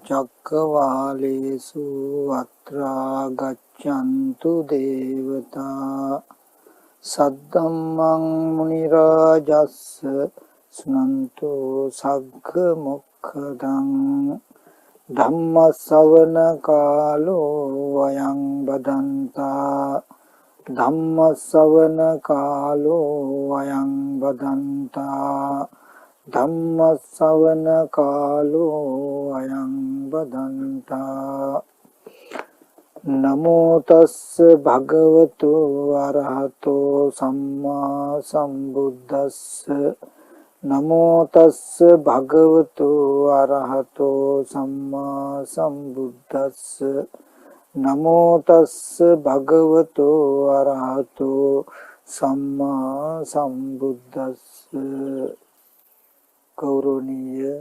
චක්කවාලේසු අත්‍රා ගච්ඡන්තු දේවතා සද්දම්මං මුනි රාජස්ස සුනන්තු සග්ග මොක්ඛදං ධම්ම ශ්‍රවණ කාලෝ අයං බදන්තා ධම්ම ශ්‍රවණ කාලෝ අයං බදන්තා ධම්ම ශ්‍රවණ කාලෝ අයං බදන්තා නමෝ තස්ස භගවතු අරහතෝ සම්මා සම්බුද්දස්ස නමෝ තස්ස භගවතු අරහතෝ සම්මා සම්බුද්දස්ස නමෝ තස්ස භගවතු අරහතෝ සම්මා සම්බුද්දස්ස ගෞරවනීය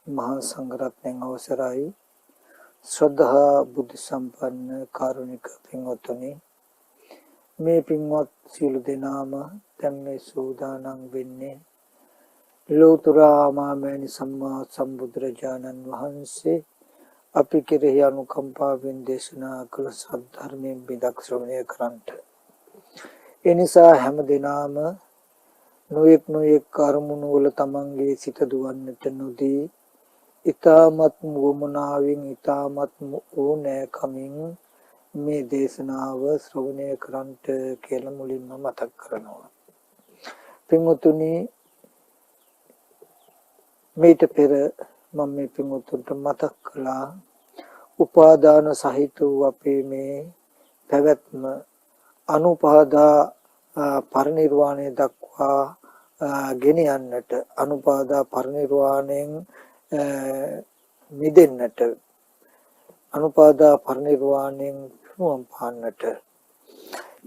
මහා සංඝරත්නයන් අවසරයි ශ්‍රද්ධා බුද්ධ සම්පන්න කාරුණික පින්වත්නි මේ පින්වත් සියලු දෙනාම දැන් මේ සූදානම් වෙන්නේ ලෝතර මාමෑණි සම්මා සම්බුදුරජාණන් වහන්සේ අපි කෙරෙහි අනුකම්පාවෙන් දේශනා කළ සද්ධර්මයෙන් බිදක් ශ්‍රවණය කරන්ට. ඒ නිසා හැම දිනම නොයෙක් කර්මුණු වල තමන්ගේ සිත දුවන්නට නොදී ඊ타මත් වමනාවෙන් ඊ타මත් ඕනෑකමින් මේ දේශනාව ශ්‍රවණය කරන්ට කියලා මුලින්ම මතක් කරනවා. පින්වතුනි, මේට පෙර මම මේ පින්වතුන්ට මතක් කළා උපාදාන සහිත වූ අපේ මේ පැවැත්ම අනුපාදා පරිනිර්වාණය දක්වා ගෙන යන්නට, අනුපාදා පරිනිර්වාණයෙන් මිදෙන්නට, අනුපාදා පරිනිර්වාණයෙන් පිරුම් පාන්නට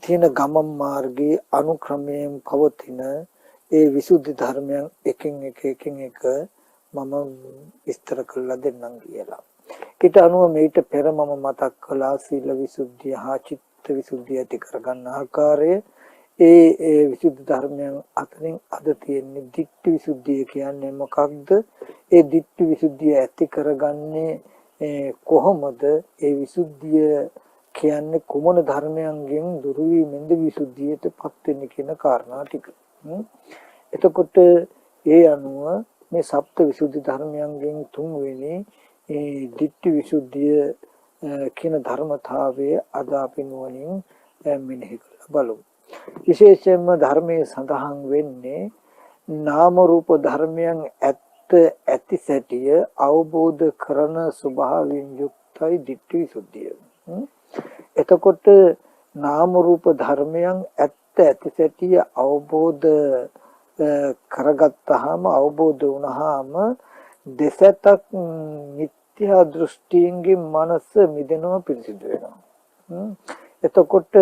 තියෙන ගමන් මාර්ගයේ අනුක්‍රමයෙන් පවතින ඒ විසුද්ධි ධර්මයන් එකින් එක මම විස්තර කරලා දෙන්නම් කියලා. ඊට අනුව මේට පෙර මම මතක් කළා සීල විසුද්ධිය හා චිත්ත විසුද්ධිය ඇති කරගන්න ආකාරය. ඒ විසුද්ධි ධර්මයන් අතරින් අද තියෙන්නේ ditthi විසුද්ධිය කියන්නේ මොකක්ද? ඒ ditthi විසුද්ධිය ඇති කරගන්නේ කොහොමද? ඒ විසුද්ධිය කියන්නේ කුමන ධර්මයන්ගෙන් දුරු වීමෙන්ද විසුද්ධියටපත් වෙන්නේ කියන කාරණා ටික. එතකොට ඒ අනුව මේ සප්ත විසුද්ධි ධර්මයන්ගෙන් තුන්වෙනි ඒ ditthi විසුද්ධිය කියන ධර්මතාවය අද අපි නුවණින් මෙනෙහි කරලා බලමු. විශේෂයෙන්ම ධර්මයේ සඳහන් වෙන්නේ නාම රූප ධර්මයන් ඇති සැටිය අවබෝධ කරන ස්වභාවයෙන් යුක්තයි ditthi විසුද්ධිය. එතකොට නාම රූප ධර්මයන් ඇති සැටිය අවබෝධ කරගත්තාම, අවබෝධ වුණාම දෙසතක් මිත්‍යා දෘෂ්ටියෙන් මනස මිදෙනවා, පිරිසිදු වෙනවා. එතකොට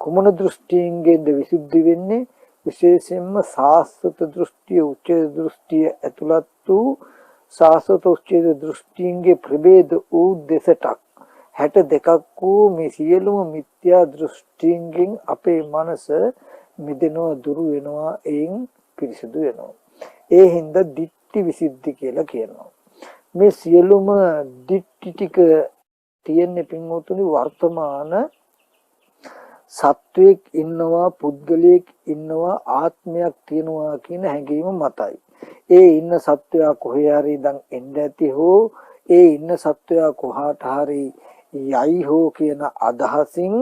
කුමන දෘෂ්ටියෙන්ද විසුද්ධි වෙන්නේ? විශේෂයෙන්ම සාස්වත දෘෂ්ටිය, උච්ඡේද දෘෂ්ටිය ඇතුළත් වූ සාස්වත උච්ඡේද දෘෂ්ටියන්ගේ ප්‍රභේද වූ දෙසටක් 62ක් වූ මේ සියලුම මිත්‍යා දෘෂ්ටියන්ගෙන් අපේ මනස මිදෙනවා, දුරු වෙනවා, එයින් පිරිසිදු වෙනවා. ඒ හින්දා ditthi විසුද්ධි කියලා කියනවා. මේ සියලුම ditthi ටික තියෙන්නේ පින්වතුනි වර්තමාන සත්වයක් ඉන්නවා, පුද්ගලයෙක් ඉන්නවා, ආත්මයක් තියෙනවා කියන හැඟීම මතයි. ඒ ඉන්න සත්වයා කොහේ හරි දැන් එන්න ඇති හෝ ඒ ඉන්න සත්වයා කොහාට හරි යයි හෝ කියන අදහසින්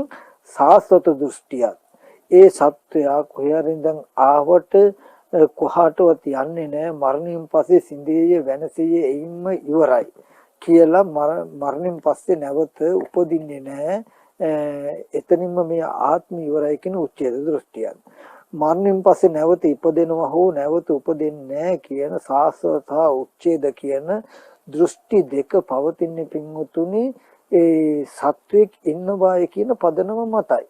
සාස්වත දෘෂ්ටියක්. ඒ සත්වයා කොහේ හරි දැන් ආවට කොහාටවත් යන්නේ නැහැ, මරණයෙන් පස්සේ සිඳියේ වෙනසියේ එයින්ම ඉවරයි කියලා මරණයෙන් පස්සේ නැවත උපදින්නේ නැහැ, එතනින්ම මේ ආත්ම ඉවරයි කියන උච්ඡේද දෘෂ්ටියක්. මරණයෙන් පස්සේ නැවත ඉපදෙනවා හෝ නැවත උපදින්නේ නැහැ කියන සාස්වත උච්ඡේද කියන දෘෂ්ටි දෙක පවතින්නේ පින්වතුනි ඒ සත්වයක් ඉන්න බය කියන පදනම මතයි.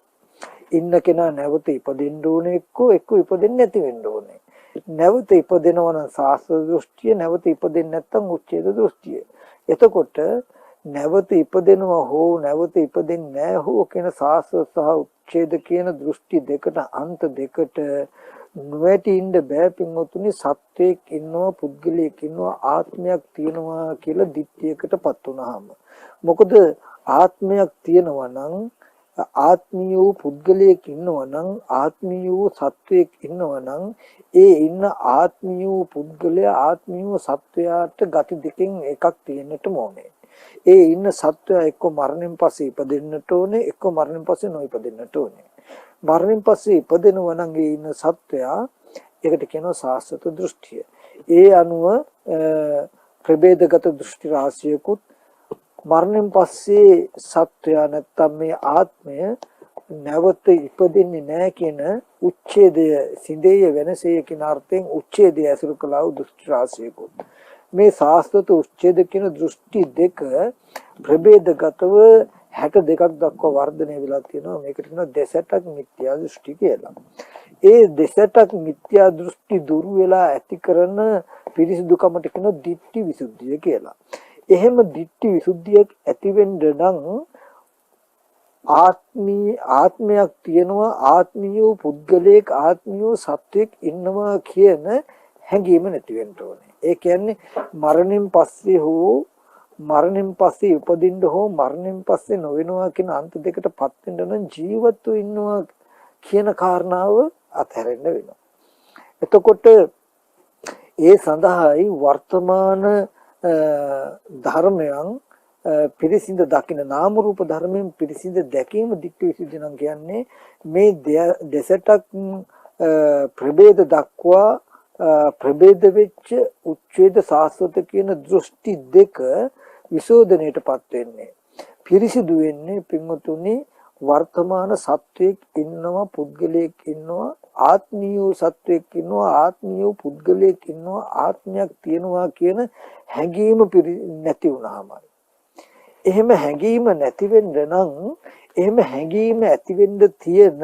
ඉන්න කෙනා නැවත ඉපදෙන්න ඕනේ, එක්ක ඉපදෙන්නේ නැති වෙන්න ඕනේ. නැවත ඉපදෙනවා නම් සාස්වත දෘෂ්ටිය, නැවත ඉපදෙන්නේ නැත්නම් උච්ඡේද දෘෂ්ටිය. එතකොට නැවත ඉපදෙනවා හෝ නැවත ඉපදෙන්නේ නැහැ හෝ කියන සාස්වත සහ උච්ඡේද කියන දෘෂ්ටි දෙකට, අන්ත දෙකට නොවැටි ඉන්න බෑ පින්වතුනි. සත්වයක් ඉන්නවා, පුද්ගලයෙක් ඉන්නවා, ආත්මයක් තියෙනවා කියලා දිට්ඨියකටපත් වුනහම. මොකද ආත්මයක් තියෙනවා නම්, ආත්මීය වූ පුද්ගලයෙක් ඉන්නවා නම්, ආත්මීය වූ සත්වයක් ඉන්නවා නම්, ඒ ඉන්න ආත්මීය වූ පුද්ගලයා ආත්මීය වූ සත්වයාට ගති දෙකෙන් එකක් තියෙන්නට ඕනේ. ඒ ඉන්න සත්වයා එක්ක මරණයෙන් පස්සේ ඉපදෙන්නට ඕනේ, එක්ක මරණයෙන් පස්සේ නොඉපදෙන්නට ඕනේ. මරණයෙන් පස්සේ ඉපදෙනවා නම් ඒ ඉන්න සත්වයා, ඒකට කියනවා සාස්වත දෘෂ්ටිය. ඒ අනුව ප්‍රභේදගත දෘෂ්ටි රාශියකුත් මරණයෙන් පස්සේ සත්වයා නැත්තම් මේ ආත්මය නැවත ඉපදෙන්නේ නැහැ කියන උච්ඡේදය, සිඳේය වෙනසේ කියන අර්ථයෙන් උච්ඡේදය ඇසුරු කළා වූ දෘෂ්ටි රාශියකුත්. මේ සාස්වත උච්ඡේද කියන දෘෂ්ටි දෙක ප්‍රභේදගතව 62ක් දක්වා වර්ධනය වෙලා තියෙනවා. මේකට කියනවා දෙසටක් මිත්‍යා දෘෂ්ටි කියලා. ඒ දෙසටක් මිත්‍යා දෘෂ්ටි දුරු වෙලා ඇති කරන පිරිසිදුකමට කියන දිට්ඨි විසුද්ධිය කියලා. එහෙම දිට්ඨි විසුද්ධියක් ඇති වෙන්න නම් ආත්මයක් තියෙනවා, ආත්මීය පුද්ගලයෙක්, ආත්මීය සත්වයක් ඉන්නවා කියන හැඟීම නැති වෙන්න ඕනේ. ඒ කියන්නේ මරණයෙන් පස්සේ හෝ මරණයෙන් පස්සේ උපදින්න හෝ මරණයෙන් පස්සේ නොවෙනවා කියන අන්ත දෙකටපත් වෙන්න නම් ජීවත්ව ඉන්නවා කියන කාරණාව අත්හැරෙන්න වෙනවා. එතකොට ඒ සඳහායි වර්තමාන ධර්මයන් පිරිසිඳ දකින නාම රූප ධර්මයෙන් පිරිසිඳ දැකීම දිට්ඨි විසුද්ධිය නම් කියන්නේ මේ දෙසටක් ප්‍රභේද දක්වා ප්‍රභේද වෙච්ච උච්ඡේද සාස්වත කියන දෘෂ්ටි දෙක විසෝධනයටපත් වෙන්නේ. පිරිසිදු වෙන්නේ පින්වතුනි වර්තමාන සත්වයක් ඉන්නවා, පුද්ගලයෙක් ඉන්නවා, ආත්මීය සත්වයක් ඉන්නවා, ආත්මීය පුද්ගලයෙක් ඉන්නවා, ආත්මයක් තියෙනවා කියන හැඟීම නැති වුනහමයි. එහෙම හැඟීම නැති වෙන්න නම්, එහෙම හැඟීම ඇති වෙන්න තියෙන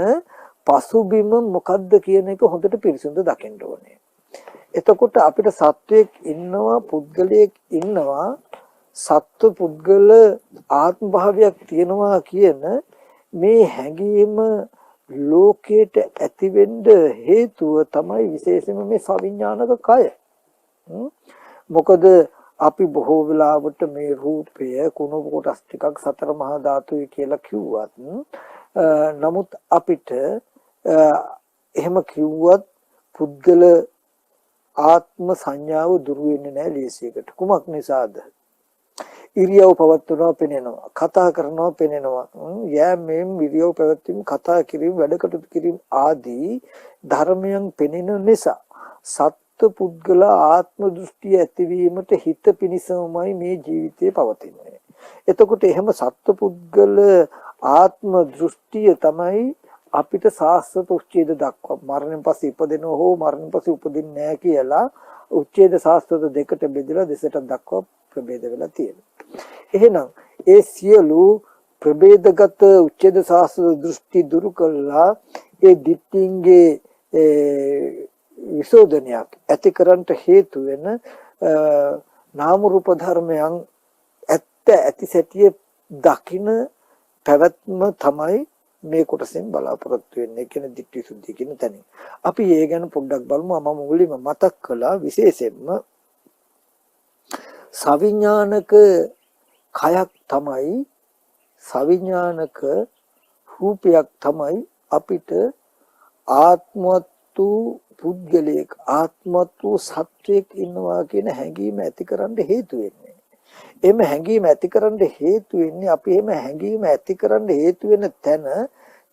පසුබිම මොකද්ද කියන එක හොඳට පිරිසිදු දකින්න ඕනේ. එතකොට අපිට සත්වයක් ඉන්නවා, පුද්ගලයෙක් ඉන්නවා, සත්ව පුද්ගල ආත්ම භාවයක් තියෙනවා කියන මේ හැඟීම ලෝකයට ඇති වෙන්න හේතුව තමයි විශේෂයෙන්ම මේ සවිඥානික කය. මොකද අපි බොහෝ වෙලාවට මේ රූපය කුණු කොටස් ටිකක් සතර මහා ධාතුයි කියලා කිව්වත්, නමුත් අපිට එහෙම කිව්වත් පුද්ගල ආත්ම සංඥාව දුරු වෙන්නේ නැහැ ලේසියකට. කුමක් නිසාද? ඉරියව් පවත්වනවා පෙනෙනවා, කතා කරනවා පෙනෙනවා, යෑමෙන් ඉරියව් පැවැත්වීම, කතා කිරීම, වැඩ කටයුතු කිරීම ආදී ධර්මයන් පෙනෙන නිසා සත්ත්ව පුද්ගල ආත්ම දෘෂ්ටිය ඇතිවීමට හිත පිණිසමයි මේ ජීවිතේ පවතින්නේ. එතකොට එහෙම සත්ත්ව පුද්ගල ආත්ම දෘෂ්ටිය තමයි අපිට සාස්වත උච්ඡේද දක්වා මරණයෙන් පස්සේ ඉපදෙනව හෝ මරණයෙන් පස්සේ උපදින්නේ නැහැ කියලා උච්ඡේද සාස්වත දෙකට බෙදලා දෙසට දක්වා ප්‍රභේද වෙලා තියෙනවා. එහෙනම් ඒ සියලු ප්‍රභේදගත උච්ඡේද සාස්වත දෘෂ්ටි දුරු කළා ඒ දිට්ඨින්ගේ විසෝධනයක් ඇති කරන්නට හේතු වෙන නාම රූප ධර්මයන් ඇත්ත ඇති සැටිය දකින පැවැත්ම තමයි මේ කොටසෙන් බලාපොරොත්තු වෙන්නේ කියන දිට්ඨි සුද්ධිය කියන තැන. අපි ඒ ගැන පොඩ්ඩක් බලමු. මම මුලින්ම මතක් කළා විශේෂයෙන්ම සවිඥානික කයක් තමයි, සවිඥානික රූපයක් තමයි අපිට ආත්මතු පුද්ගලයෙක්, ආත්මතු සත්වයක් ඉන්නවා කියන හැඟීම ඇතිකරන්න හේතු වෙන්නේ. එහෙම හැඟීම ඇතිකරන්න හේතු වෙන්නේ, අපි එහෙම හැඟීම ඇතිකරන්න හේතු වෙන තැන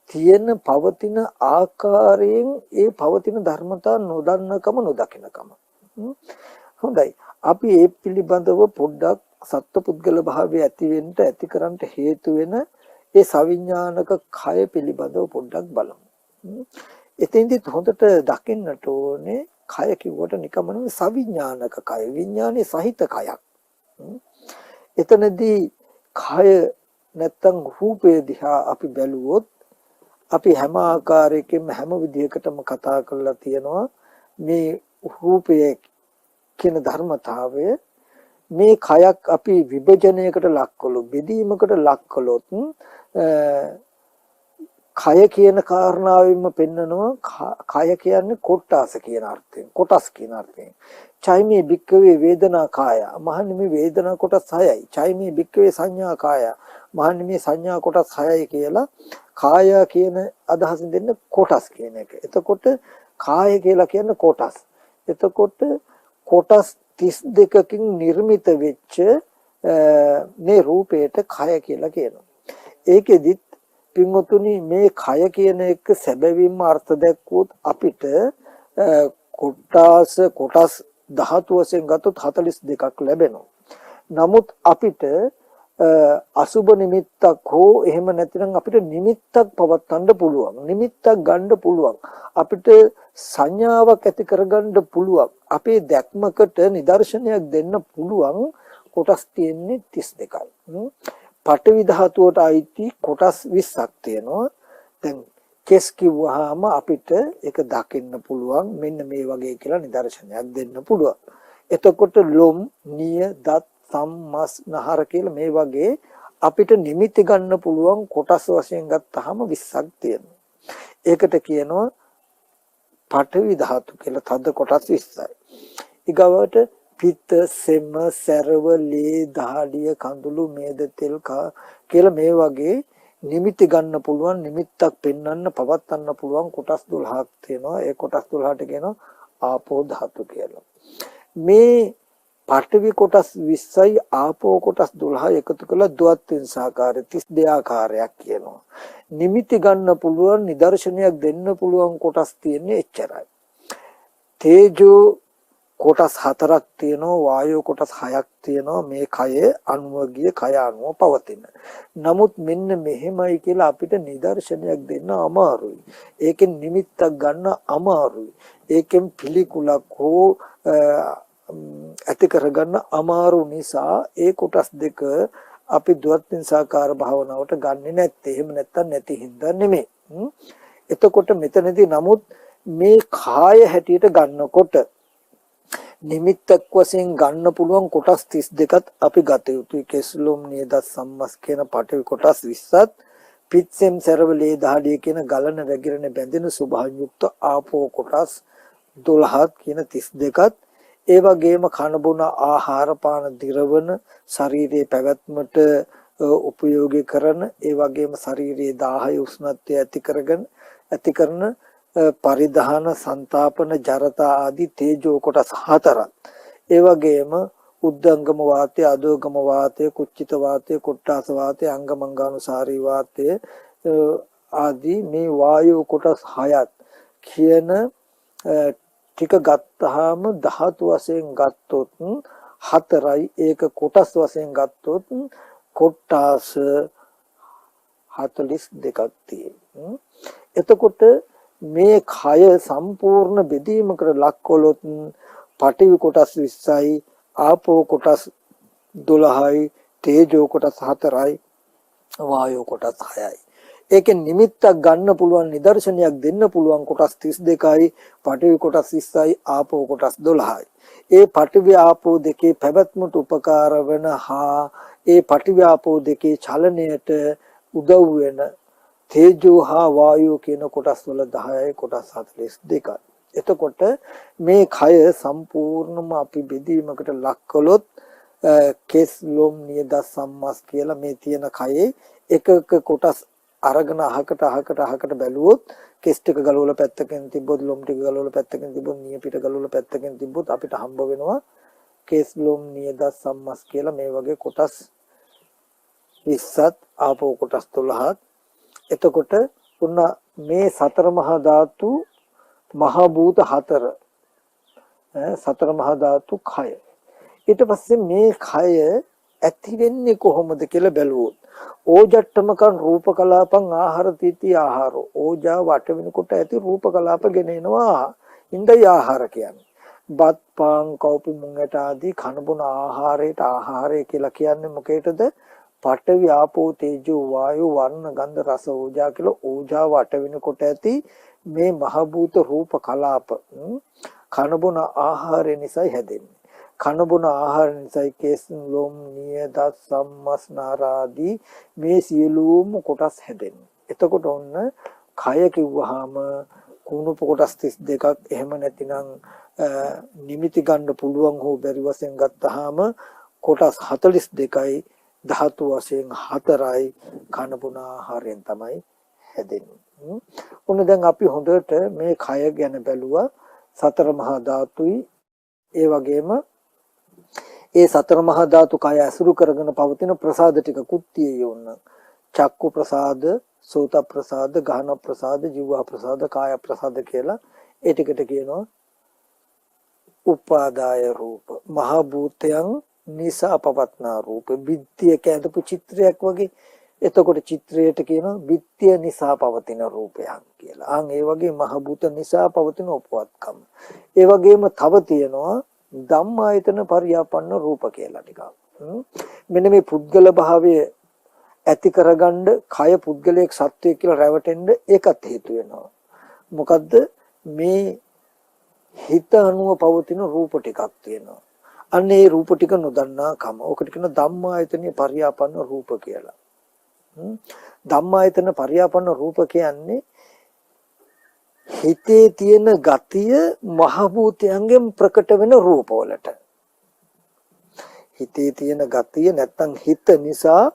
තියෙන පවතින ආකාරයෙන් ඒ පවතින ධර්මතා නොදන්නකම, නොදකින්නකම. හොඳයි. අපි ඒ පිළිබඳව පොඩ්ඩක් සත්පුද්ගල භාවය ඇති වෙන්න ඇතිකරන්න හේතු වෙන ඒ සවිඥානික කය පිළිබඳව පොඩ්ඩක් බලමු. එතෙන්දිත් හොඳට දකින්නට ඕනේ කය කිව්වට නිකම්ම නෙවෙයි සවිඥානික කය, විඥානයේ සහිත කයක්. එතනදී කය නැත්තම් රූපය දිහා අපි බැලුවොත් අපි හැම ආකාරයකින්ම හැම විදිහකටම කතා කරලා තියෙනවා මේ රූපයේ කියන ධර්මතාවය. මේ කයක් අපි විභජනයකට ලක් කළොත්, බෙදීමකට ලක් කළොත් කය කියන කාරණාවෙන්ම පෙන්නනවා කය කියන්නේ කොටාස කියන අර්ථයෙන් කොටස් කියන අර්ථයෙන් චෛමේ භික්කවේ වේදනා කාය මහන්නේ මේ වේදනා කොටස් 6යි චෛමේ භික්කවේ සංඥා කාය මහන්නේ මේ සංඥා කොටස් 6යි කියලා කාය කියන අදහසින් දෙන්න කොටස් කියන එක. එතකොට කාය කියලා කියන්නේ කොටස්. එතකොට කොටස් 32කින් නිර්මිත වෙච්ච මේ රූපයට කය කියලා කියනවා. ඒකෙදිත් පින්වතුනි මේ කය කියන එක සැබවින්ම අර්ථ දැක්වුවොත් අපිට කොටස් ධාතු වශයෙන් ගත්තොත් 42ක් ලැබෙනවා. නමුත් අපිට අසුබ නිමිත්තක් හෝ එහෙම නැතිනම් අපිට නිමිත්තක් පවත්වන්න පුළුවන්. නිමිත්තක් ගන්න පුළුවන්. අපිට සංඥාවක් ඇති කරගන්න පුළුවන්. අපේ දැක්මකට නිදර්ශනයක් දෙන්න පුළුවන් කොටස් තියෙන්නේ 32යි. පඨවි ධාතුවට අයිති කොටස් 20ක් තියෙනවා. දැන් කෙස් කිව්වහම අපිට ඒක දකින්න පුළුවන් මෙන්න මේ වගේ කියලා නිදර්ශනයක් දෙන්න පුළුවන්. එතකොට ලොම්, නිය, දත්, සම්, මස්, නහර කියලා මේ වගේ අපිට නිමිති ගන්න පුළුවන් කොටස් වශයෙන් ගත්තාම 20ක් තියෙනවා. ඒකට කියනවා පඨවි ධාතු කියලා තද කොටස් 20යි. ඊගවට පිත්ත, සෙම, සැරව, ලේ, දහඩිය, කඳුළු, මේද, තෙල් කියලා මේ වගේ නිමිති ගන්න පුළුවන් නිමිත්තක් පෙන්වන්න පවත්වන්න පුළුවන් කොටස් 12ක් තියෙනවා. ඒ කොටස් 12ට කියනවා ආපෝ ධාතු කියලා. මේ පඨවි කොටස් 20යි ආපෝ කොටස් 12යි එකතු කරලා ද්වත්විංසාකාරය 32 ආකාරයක් කියනවා. නිමිති ගන්න පුළුවන් නිදර්ශනයක් දෙන්න පුළුවන් කොටස් තියෙන්නේ එච්චරයි. තේජෝ කොටස් 4ක් තියෙනවා, වායෝ කොටස් 6ක් තියෙනවා. මේ කයේ අනුවගිය කය අනුව පවතින. නමුත් මෙන්න මෙහෙමයි කියලා අපිට නිදර්ශනයක් දෙන්න අමාරුයි. ඒකෙන් නිමිත්තක් ගන්න අමාරුයි. ඒකෙන් පිළිකුලක් හෝ ඇති කරගන්න අමාරු නිසා ඒ කොටස් දෙක අපි ද්වත්විංසාකාර භාවනාවට ගන්නෙ නැත්තේ. එහෙම නැත්තම් නැති හින්දා නෙමෙයි. එතකොට මෙතනදී නමුත් මේ කාය හැටියට ගන්නකොට නිමිත්තක් වශයෙන් ගන්න පුළුවන් කොටස් 32ත් අපි ගත යුතුයි. කෙස්ලොම්, නියදත්, සම්මස් කියන පඨවි කොටස් 20ත් පිත්සෙම්, සරවලේ, දහඩිය කියන ගලන වැగిරෙන බැඳෙන ස්වභාවයුක්ත ආපෝ කොටස් 12ත් කියන 32ත් ඒ වගේම කන බොන ආහාර පාන දිරවන ශරීරයේ පැවැත්මට උපයෝගී කරන ඒ වගේම ශරීරයේ දාහය උෂ්ණත්වය ඇති කරන පරිධාන සංතාපන ජරතා ආදී තේජෝ කොටස් 4ක් ඒ වගේම උද්දංගම වාතය අදෝගම වාතය කුච්චිත වාතය කොට්ටාස වාතය අංගමංගානුසාරී වාතය ආදී මේ වායෝ කොටස් 6ක් කියන ටික ගත්තාම ධාතු වශයෙන් ගත්තොත් 4යි ඒක කොටස් වශයෙන් ගත්තොත් කොට්ටාස 42ක් තියෙනවා. එතකොට මේ කය සම්පූර්ණ බෙදීමකට ලක් කළොත් පඨවි කොටස් 20යි ආපෝ කොටස් 12යි තේජෝ කොටස් 4යි වායෝ කොටස් 6යි. ඒකෙන් නිමිත්තක් ගන්න පුළුවන් නිදර්ශනයක් දෙන්න පුළුවන් කොටස් 32යි පඨවි කොටස් 20යි ආපෝ කොටස් 12යි. ඒ පඨවි ආපෝ දෙකේ පැවැත්මට උපකාර වෙන හා ඒ පඨවි ආපෝ දෙකේ චලනයට උදව් වෙන තේජෝ හා වායෝ කියන කොටස් වල 10යි කොටස් 42යි. එතකොට මේ කය සම්පූර්ණම අපි බෙදීමකට ලක් කළොත් කෙස් ලොම් නියද සම්මස් කියලා මේ තියෙන කයේ එක කොටස් අරගෙන අහකට බැලුවොත් කෙස් ටික ගලවලා පැත්තකින් තිබ්බොත් ලොම් ටික ගලවලා පැත්තකින් තිබ්බොත් නිය පිට ගලවලා පැත්තකින් තිබ්බොත් අපිට හම්බ වෙනවා කෙස් ලොම් නියද සම්මස් කියලා මේ වගේ කොටස් 20ත් ආපෝ කොටස් 12ත්. එතකොට උන්න මේ සතර මහා ධාතු මහ භූත 4 සතර මහා ධාතු කය. ඊට පස්සේ මේ කය ඇති වෙන්නේ කොහොමද කියලා බැලුවොත් ඕජට්ටමකන් රූප කලාපං ආහාර තීති ආහාරෝ ඕජා වට වෙනකොට ඇති රූප කලාප ගෙනෙනවා ඉන්දයි ආහාර කියන්නේ. බත් පාන් කෝපි මුංගට ආදී කන බොන ආහාරයට ආහාරය කියලා කියන්නේ මොකේද? පඨවි ආපෝ තේජෝ වායෝ වර්ණ ගන්ධ රස ඕජා කියලා ඕජා වට වෙනකොට ඇති මේ මහ භූත රූප කලාප කන බොන ආහාරය නිසා හැදෙන්නේ. කන බොන ආහාර නිසා කේස් ලොම් නිය දත් සම්මස් නාරාදී මේ සියලුම කොටස් හැදෙන්නේ. එතකොට ඔන්න කය කිව්වහම කුණුප කොටස් 32ක් එහෙම නැතිනම් නිමිති ගන්න පුළුවන් හෝ බැරි වශයෙන් ගත්තාම කොටස් 42යි ධාතු වශයෙන් 4යි කන බොන ආහාරයෙන් තමයි හැදෙන්නේ. ඔන්න දැන් අපි හොඳට මේ කය ගැන බැලුවා. සතර මහා ධාතුයි ඒ වගේම ඒ සතර මහා ධාතු කය ඇසුරු කරගෙන පවතින ප්‍රසාද ටිකකුත් තියෙන්න. චක්කු ප්‍රසාද, සෝත ප්‍රසාද, ගාහන ප්‍රසාද, ජීව ප්‍රසාද, කාය ප්‍රසාද කියලා ඒ ටිකට කියනවා උපාදාය රූප. මහ භූතයන් නිසා පවත්නා රූප. බිත්තියක ඇඳපු චිත්‍රයක් වගේ. එතකොට චිත්‍රයට කියනවා බිත්තිය නිසා පවතින රූපයක් කියලා. ඒ වගේ මහ භූත නිසා පවතින උපවත්කම. ඒ වගේම තව තියෙනවා ධම්මායතන පරියාපන්න රූප කියලා ටිකක්. මෙන්න මේ පුද්ගල භාවය ඇති කරගන්න කය පුද්ගලයක් සත්වයක් කියලා රැවටෙන්න ඒකත් හේතු වෙනවා. මොකද්ද මේ හිත අනුව පවතින රූප ටිකක් තියෙනවා. අන්න ඒ රූප ටික නොදන්නා කම. ඔකට කියන ධම්මායතනීය පරියාපන්න රූප කියලා. ධම්මායතන පරියාපන්න රූප කියන්නේ හිතේ තියෙන ගතිය මහ භූතයන්ගෙන් ප්‍රකට වෙන රූපවලට. හිතේ තියෙන ගතිය නැත්තම් හිත නිසා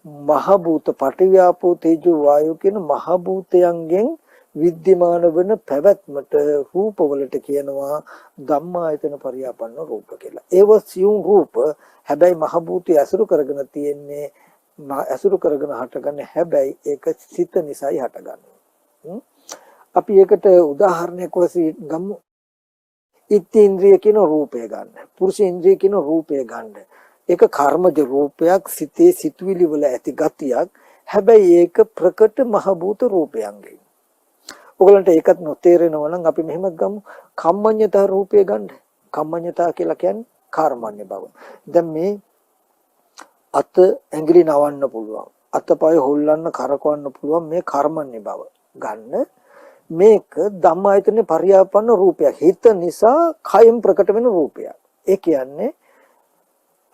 මහ භූත පටිව්‍යාපෝ තේජෝ වායෝ කියන මහ භූතයන්ගෙන් විද්‍යමාන වෙන පැවැත්මට රූපවලට කියනවා ධම්මායතන පරියාපන්න රූප කියලා. ඒව සියුම් රූප හැබැයි මහ භූතය ඇසුරු කරගෙන තියෙන්නේ ඇසුරු කරගෙන හටගන්නේ හැබැයි ඒක සිත නිසායි හටගන්නේ. අපි ඒකට උදාහරණයක් වශයෙන් ගමු. ඉත්ත්‍ේන්ද්‍රිය කියන රූපය ගන්න. පුරුෂේන්ද්‍රිය කියන රූපය ගන්න. ඒක කර්මජ රූපයක් සිතේ සිතුවිලි වල ඇති ගතියක්. හැබැයි ඒක ප්‍රකට මහ භූත රූපයන්ගෙන්. ඔයගලන්ට ඒකත් නොතේරෙනවා නම් අපි මෙහෙම ගමු. කම්මඤ්ඤතා රූපය ගන්න. කම්මඤ්ඤතා කියලා කියන්නේ කර්මඤ්ඤ බව. දැන් මේ අත ඇඟිලි නවන්න පුළුවන්. අතපය හොල්ලන්න කරකවන්න පුළුවන් මේ කර්මඤ්ඤ බව ගන්න. මේක ධම්මායතනේ පරියාපන්න රූපයක්. හිත නිසා කයෙන් ප්‍රකට වෙන රූපයක්. ඒ කියන්නේ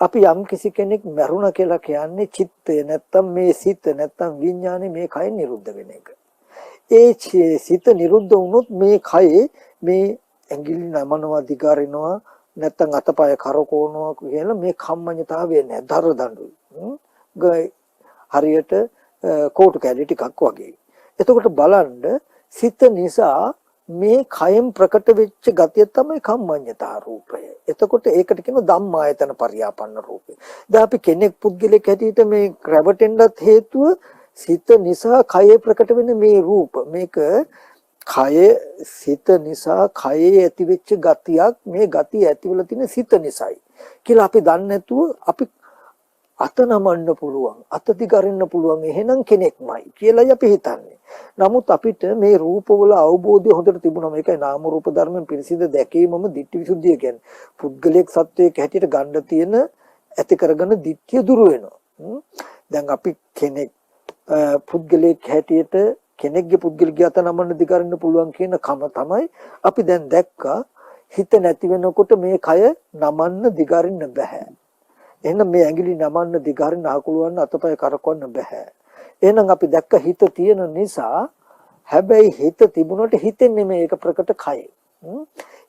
අපි යම් කිසි කෙනෙක් මරුණා කියලා කියන්නේ චිත්තය නැත්තම් මේ සිත නැත්තම් විඥානේ මේ කයෙන් නිරුද්ධ වෙන එක. ඒ සිත නිරුද්ධ වුණොත් මේ කයේ මේ ඇඟිලි නමනවා දිගාරිනවා නැත්තම් අතපය කරකවනවා කියලා මේ කම්මඤ්ඤතාවය නෑ. දර දඬුයි. හරියට කෝටු කැලි ටිකක් වගේ. එතකොට බලන්න සිත නිසා මේ කයෙන් ප්‍රකට වෙච්ච ගතිය තමයි කම්මඤ්ඤතා රූපය. එතකොට ඒකට කියන ධම්මායතන පරියාපන්න රූපය. දැන් අපි කෙනෙක් පුද්ගලෙක් හැටියට මේ රැවටෙන්නත් හේතුව සිත නිසා කයේ ප්‍රකට වෙන මේ රූප. මේක කය සිත නිසා කයේ ඇතිවෙච්ච ගතියක්. මේ ගතිය ඇතිවලා තියෙන සිත නිසායි කියලා අපි දන්නේ නැතුව අපි අත නමන්න පුළුවන් අත දිගරින්න පුළුවන් එහෙනම් කෙනෙක්මයි කියලායි අපි හිතන්නේ. නමුත් අපිට මේ රූපවල අවබෝධය හොඳට තිබුණා. මේකයි නාම රූප ධර්මෙන් පිරිසිදු දැකීමම ditthi visuddhiය කියන්නේ. පුද්ගලයක් සත්වයක් හැටියට ගන්න තියෙන ඇති කරගෙන ditthිය දුරු වෙනවා. දැන් අපි කෙනෙක් පුද්ගලයක් හැටියට කෙනෙක්ගේ පුද්ගලිකය අත නමන්න දිගරින්න පුළුවන් කියන කම තමයි අපි දැන් දැක්කා. හිත නැති වෙනකොට මේ කය නමන්න දිගරින්න බෑ. එහෙනම් මේ ඇඟිලි නමන්න දිගරින්න අකුලවන්න අතපය කරකවන්න බෑ. එහෙනම් අපි දැක්ක හිත තියෙන නිසා හැබැයි හිත තිබුණට හිතෙන්නේ මේක ප්‍රකට කය.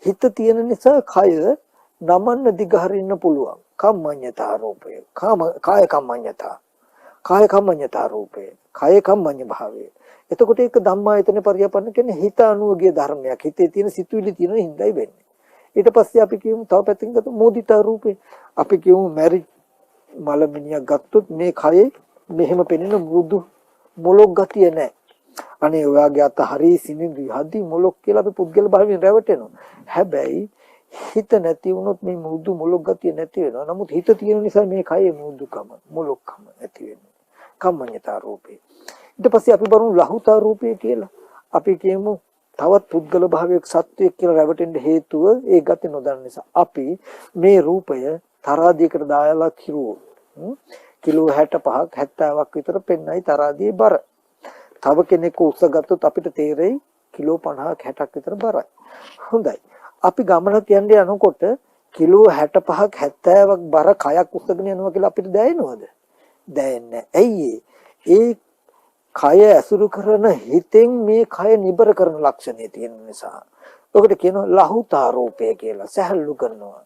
හිත තියෙන නිසා කය නමන්න දිගහරින්න පුළුවන්. කම්මඤ්ඤතා රූපය. කාය කම්මඤ්ඤතා. කාය කම්මඤ්ඤතා රූපය. කාය කම්මඤ්ඤ භාවය. එතකොට ඒක ධම්මායතන පරියාපන්න කියන්නේ හිත අනුවගේ ධර්මයක්. හිතේ තියෙන සිතුවිලි තියෙන හිඳයි වෙන්නේ. ඊට පස්සේ අපි කියමු තව පැත්තකින් ගත්තොත් මෝදිතා රූපේ. අපි කියමු මැරි මලමිනියක් ගත්තොත් මේ කයේ මෙහෙම පෙනෙන මෘදු මොලොක් ගතිය නැහැ. අනේ ඔයාගේ අත හරි සිනිඳු හදි මොලොක් කියලා අපි පුද්ගල භාවයෙන් රැවටෙනවා. හැබැයි හිත නැති වුණොත් මේ මෘදු මොලොක් ගතිය නැති වෙනවා. නමුත් හිත තියෙන නිසා මේ කයේ මෘදුකම මොලොක්කම ඇති වෙන්නේ. කම්මඤ්ඤතා රූපේ. ඊට පස්සේ අපි බලමු ලහුතා රූපේ කියලා. අපි කියමු තවත් පුද්ගල භාවයක සත්වයක් කියලා රැවටෙන්න හේතුව ඒ ගති නොදන්න නිසා. අපි මේ රූපය තරාදියකට දායලා කිරුවෝ. කිලෝ 65ක් 70ක් විතර පෙන්නයි තරාදියේ බර. තව කෙනෙක් උස්සගත්තොත් අපිට තේරෙයි කිලෝ 50ක් 60ක් විතර බරයි. හොඳයි. අපි ගමනක් යන්න යනකොට කිලෝ 65ක් 70ක් බර කයක් උස්සගෙන යනවා කියලා අපිට දැනෙනවද? දැනෙන්නේ නැහැ. ඇයි ඒ කය ඇසුරු කරන හිතෙන් මේ කය නිබර කරන ලක්ෂණය තියෙන නිසා ඔකට කියනවා ලහුතා රූපය කියලා. සැහැල්ලු කරනවා.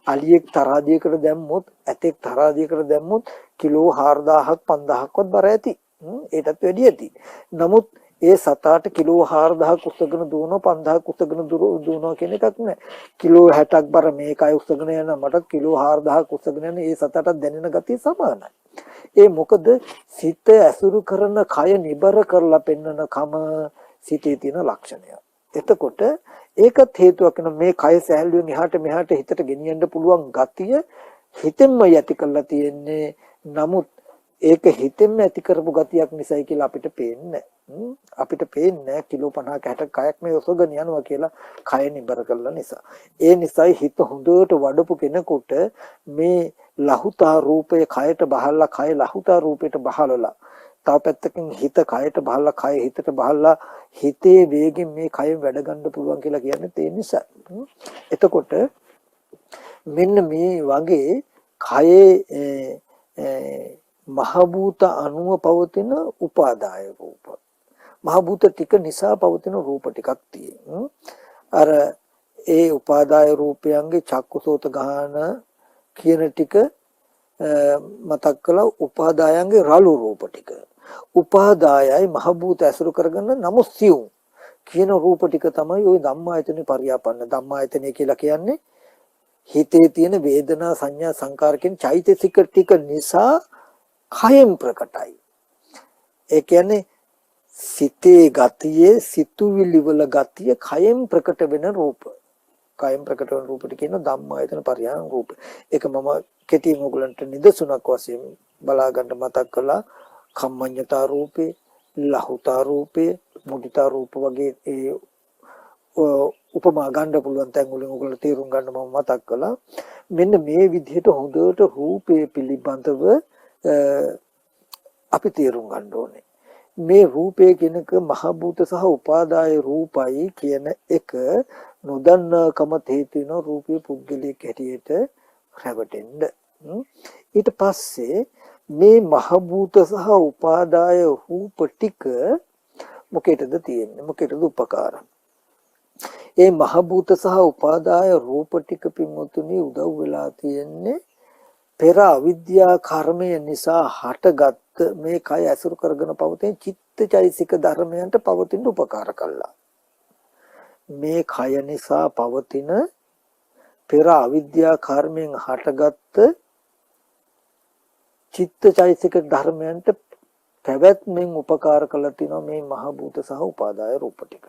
අලියෙක් තරාදියකට දැම්මොත් ඇතෙක් තරාදියකට දැම්මොත් කිලෝ 4000ක් 5000ක්වත් බර ඇති. ඒටත් වැඩි ඇති. නමුත් ඒ සතාට කිලෝ 4000ක් උස්සගෙන දුවනවා 5000ක් උස්සගෙන දුවනවා කියන එකක් නෑ. කිලෝ 60ක් බර මේකයි උස්සගෙන යන මට කිලෝ 4000ක් උස්සගෙන යන ඒ සතාට දැනෙන ගතිය සමානයි. ඒ මොකද සිත ඇසුරු කරන කය නිබර කරලා පෙන්වන කම සිතේ තියෙන ලක්ෂණය. එතකොට ඒකත් හේතුවක් වෙන මේ කය සැහැල්ලුවෙන් එහාට මෙහාට හිතට ගෙනියන්න පුළුවන් ගතිය හිතෙන්ම යටි කරලා තියෙන්නේ. නමුත් ඒක හිතෙන්ම ඇති කරපු ගතියක් නිසායි කියලා අපිට පේන්නේ. අපිට පේන්නේ කිලෝ 50ක 60ක කයක් මේ ඔසවගෙන යනවා කියලා කය නිබර කළා නිසා. ඒ නිසායි හිත හොඳට වඩපු කෙනෙකුට මේ ලහුතා රූපය කයට බහලා කය ලහුතා රූපයට බහලලා තව පැත්තකින් හිත කයට බහලා කය හිතට බහලා හිතේ වේගෙන් මේ කය වැඩ ගන්න පුළුවන් කියලා කියන්නේ ඒ නිසා. එතකොට මෙන්න මේ වගේ කයේ මහ භූත අණුව පවතින උපාදාය රූප. මහ භූත ටික නිසා පවතින රූප ටිකක් තියෙනවා. අර ඒ උපාදාය රූපයන්ගේ චක්කුසෝත ගාන කියන ටික මතක් කළා. උපාදායන්ගේ රළු රූප ටික. උපාදායයි මහ භූත ඇසුරු කරගෙන නමුත් සියුම් කියන රූප ටික තමයි ওই ධම්මායතනේ පරියාපන්න. ධම්මායතනේ කියලා කියන්නේ හිතේ තියෙන වේදනා සංඥා සංකාර කියන චෛතසික ටික නිසා කයෙන් ප්‍රකටයි. ඒ කියන්නේ සිතේ ගතියේ සිතුවිලි වල ගතිය කයෙන් ප්‍රකට වෙන රූප. කයෙන් ප්‍රකට වෙන රූපට කියන ධම්මායතන පරියාණ රූප. ඒක මම කෙටියෙන් ඔයගලන්ට නිදසුනක් වශයෙන් බලා ගන්න මතක් කළා. කම්මඤ්ඤතා රූපේ, ලහුතා රූපේ, මුදිතා රූප වගේ ඒ උපමා ගන්න පුළුවන් තැන් වලින් ඔයගොල්ලෝ තේරුම් ගන්න මම මතක් කළා. මෙන්න මේ විදිහට හොඳට රූපේ පිළිබඳව අපි තේරුම් ගන්න ඕනේ. මේ රූපය කියනක මහ භූත සහ උපාදාය රූපයි කියන එක නොදන්නාකම හේතු වෙන රූපේ පුද්ගලික හැටියට රැවටෙන්න. ඊට පස්සේ මේ මහ භූත සහ උපාදාය රූප ටික මොකේද තියෙන්නේ? මොකේද උපකාරම්? ඒ මහ භූත සහ උපාදාය රූප ටික පින්වතුනි උදව් වෙලා තියෙන්නේ පෙර අවිද්‍යා කර්මය නිසා හටගත් මේ කය ඇසුරු කරගෙන පවතින චිත්තචෛසික ධර්මයන්ට පවතින උපකාර කළා. මේ කය නිසා පවතින පෙර අවිද්‍යා කර්මයෙන් හටගත් චිත්තචෛසික ධර්මයන්ට පැවැත්මෙන් උපකාර කළ තිනවා මේ මහ භූත සහ උපාදාය රූප ටික.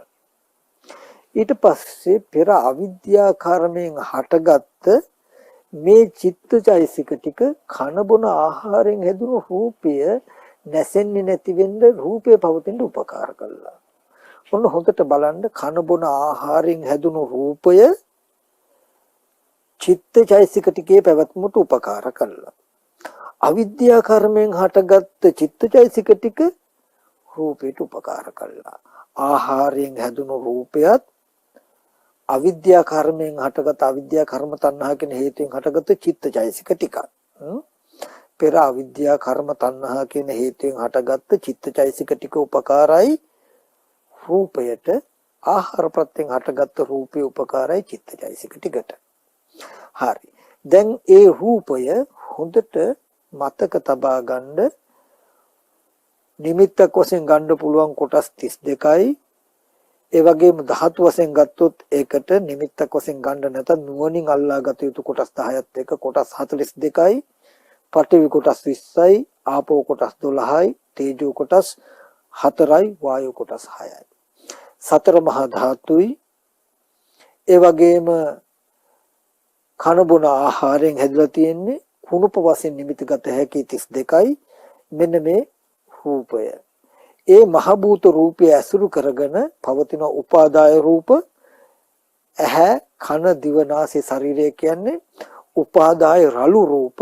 ඊට පස්සේ පෙර අවිද්‍යා කර්මයෙන් හටගත් මේ චිත්තචෛසික ටික කන බොන ආහාරයෙන් හැදුණු රූපය නැසෙන්නේ නැති වෙන්න රූපය පවතින උපකාර කළා. ඔන්න හොඳට බලන්න කන බොන ආහාරයෙන් හැදුණු රූපය චිත්තචෛසික ටිකේ පැවැත්මට උපකාර කළා. අවිද්‍යා කර්මයෙන් හටගත් චිත්තචෛසික ටික රූපයට උපකාර කළා. ආහාරයෙන් හැදුණු රූපයත් අවිද්‍යා කර්මයෙන් හටගත් අවිද්‍යා කර්ම තණ්හා කියන හේතුයෙන් හටගත් චිත්තචෛසික ටික. පෙර අවිද්‍යා කර්ම තණ්හා කියන හේතුයෙන් හටගත් චිත්තචෛසික ටික උපකාරයි රූපයට. ආහාර ප්‍රත්‍යයෙන් හටගත් රූපේ උපකාරයි චිත්තචෛසික ටිකට. හරි. දැන් ඒ රූපය හොඳට මතක තබා ගන්න නිමිත්තක් වශයෙන් ගන්න පුළුවන් කොටස් 32යි. ඒ වගේම ධාතු වශයෙන් ගත්තොත් ඒකට නිමිත්තක් වශයෙන් ගන්න නැත්නම් නුවණින් අල්ලා ගත යුතු කොටස් 10ත් එක කොටස් 42යි. පඨවි කොටස් 20යි, ආපෝ කොටස් 12යි, තේජෝ කොටස් 4යි, වායෝ කොටස් 6යි. සතර මහා ධාතුයි. ඒ වගේම කන බොන ආහාරයෙන් හැදලා තියෙන්නේ කුණුප වශයෙන් නිමිතිගත හැකි 32යි. මෙන්න මේ රූපය. ඒ මහ භූත රූපය ඇසුරු කරගෙන පවතින උපාදාය රූප ඇහැ කන දිව නාසය ශරීරය කියන්නේ උපාදාය රළු රූප.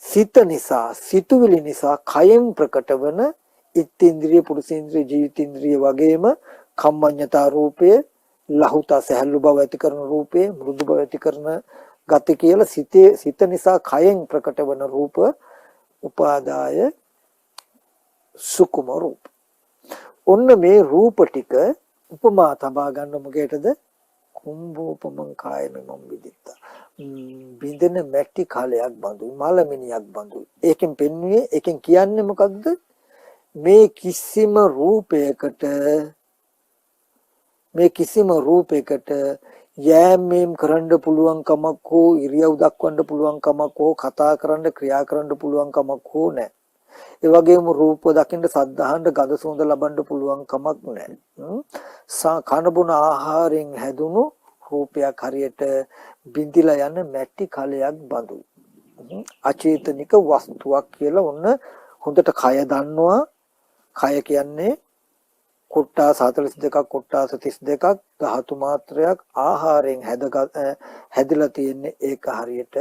සිත නිසා සිතුවිලි නිසා කයෙන් ප්‍රකට වන ඉත්ත්‍ින්ද්‍රිය පුරුෂේන්ද්‍රිය ජීවිතේන්ද්‍රිය වගේම කම්මඤ්ඤතා රූපය ලහුතා සහැල්ලු බව ඇති කරන රූපය මෘදු බව ඇති කරන ගති කියලා සිත නිසා කයෙන් ප්‍රකට වන රූප උපාදාය සුකුම රූප. ඔන්න මේ රූප ටික උපමා තබා ගන්න මොකේටද? කුම්භෝපමං කායමෙමං විදිත්තා. බින්දෙන මැටි කාලයක් බඳුයි, මලමිනියක් බඳුයි. ඒකෙන් පෙන්වුවේ, ඒකෙන් කියන්නේ මොකක්ද? මේ කිසිම රූපයකට යෑමෙන් කරන්න පුළුවන් කමක් හෝ ඉරියව් දක්වන්න පුළුවන් කමක් හෝ කතා කරන්න ක්‍රියා කරන්න පුළුවන් කමක් හෝ නැහැ. ඒ වගේම රූප දකින්න සද්ධාහන්න ගඳ සුවඳ ලබන්න පුළුවන් කමක් නැහැ. කන බොන ආහාරයෙන් හැදුණු රූපයක් හරියට බිඳිලා යන මැටි කලයක් බඳුයි. අචේතනික වස්තුවක් කියලා ඔන්න හොඳට කය දන්නවා. කය කියන්නේ කොට්ටාස 42ක් කොට්ටාස 32ක් ධාතු මාත්‍රයක් ආහාරයෙන් හැදලා තියෙන්නේ. ඒක හරියට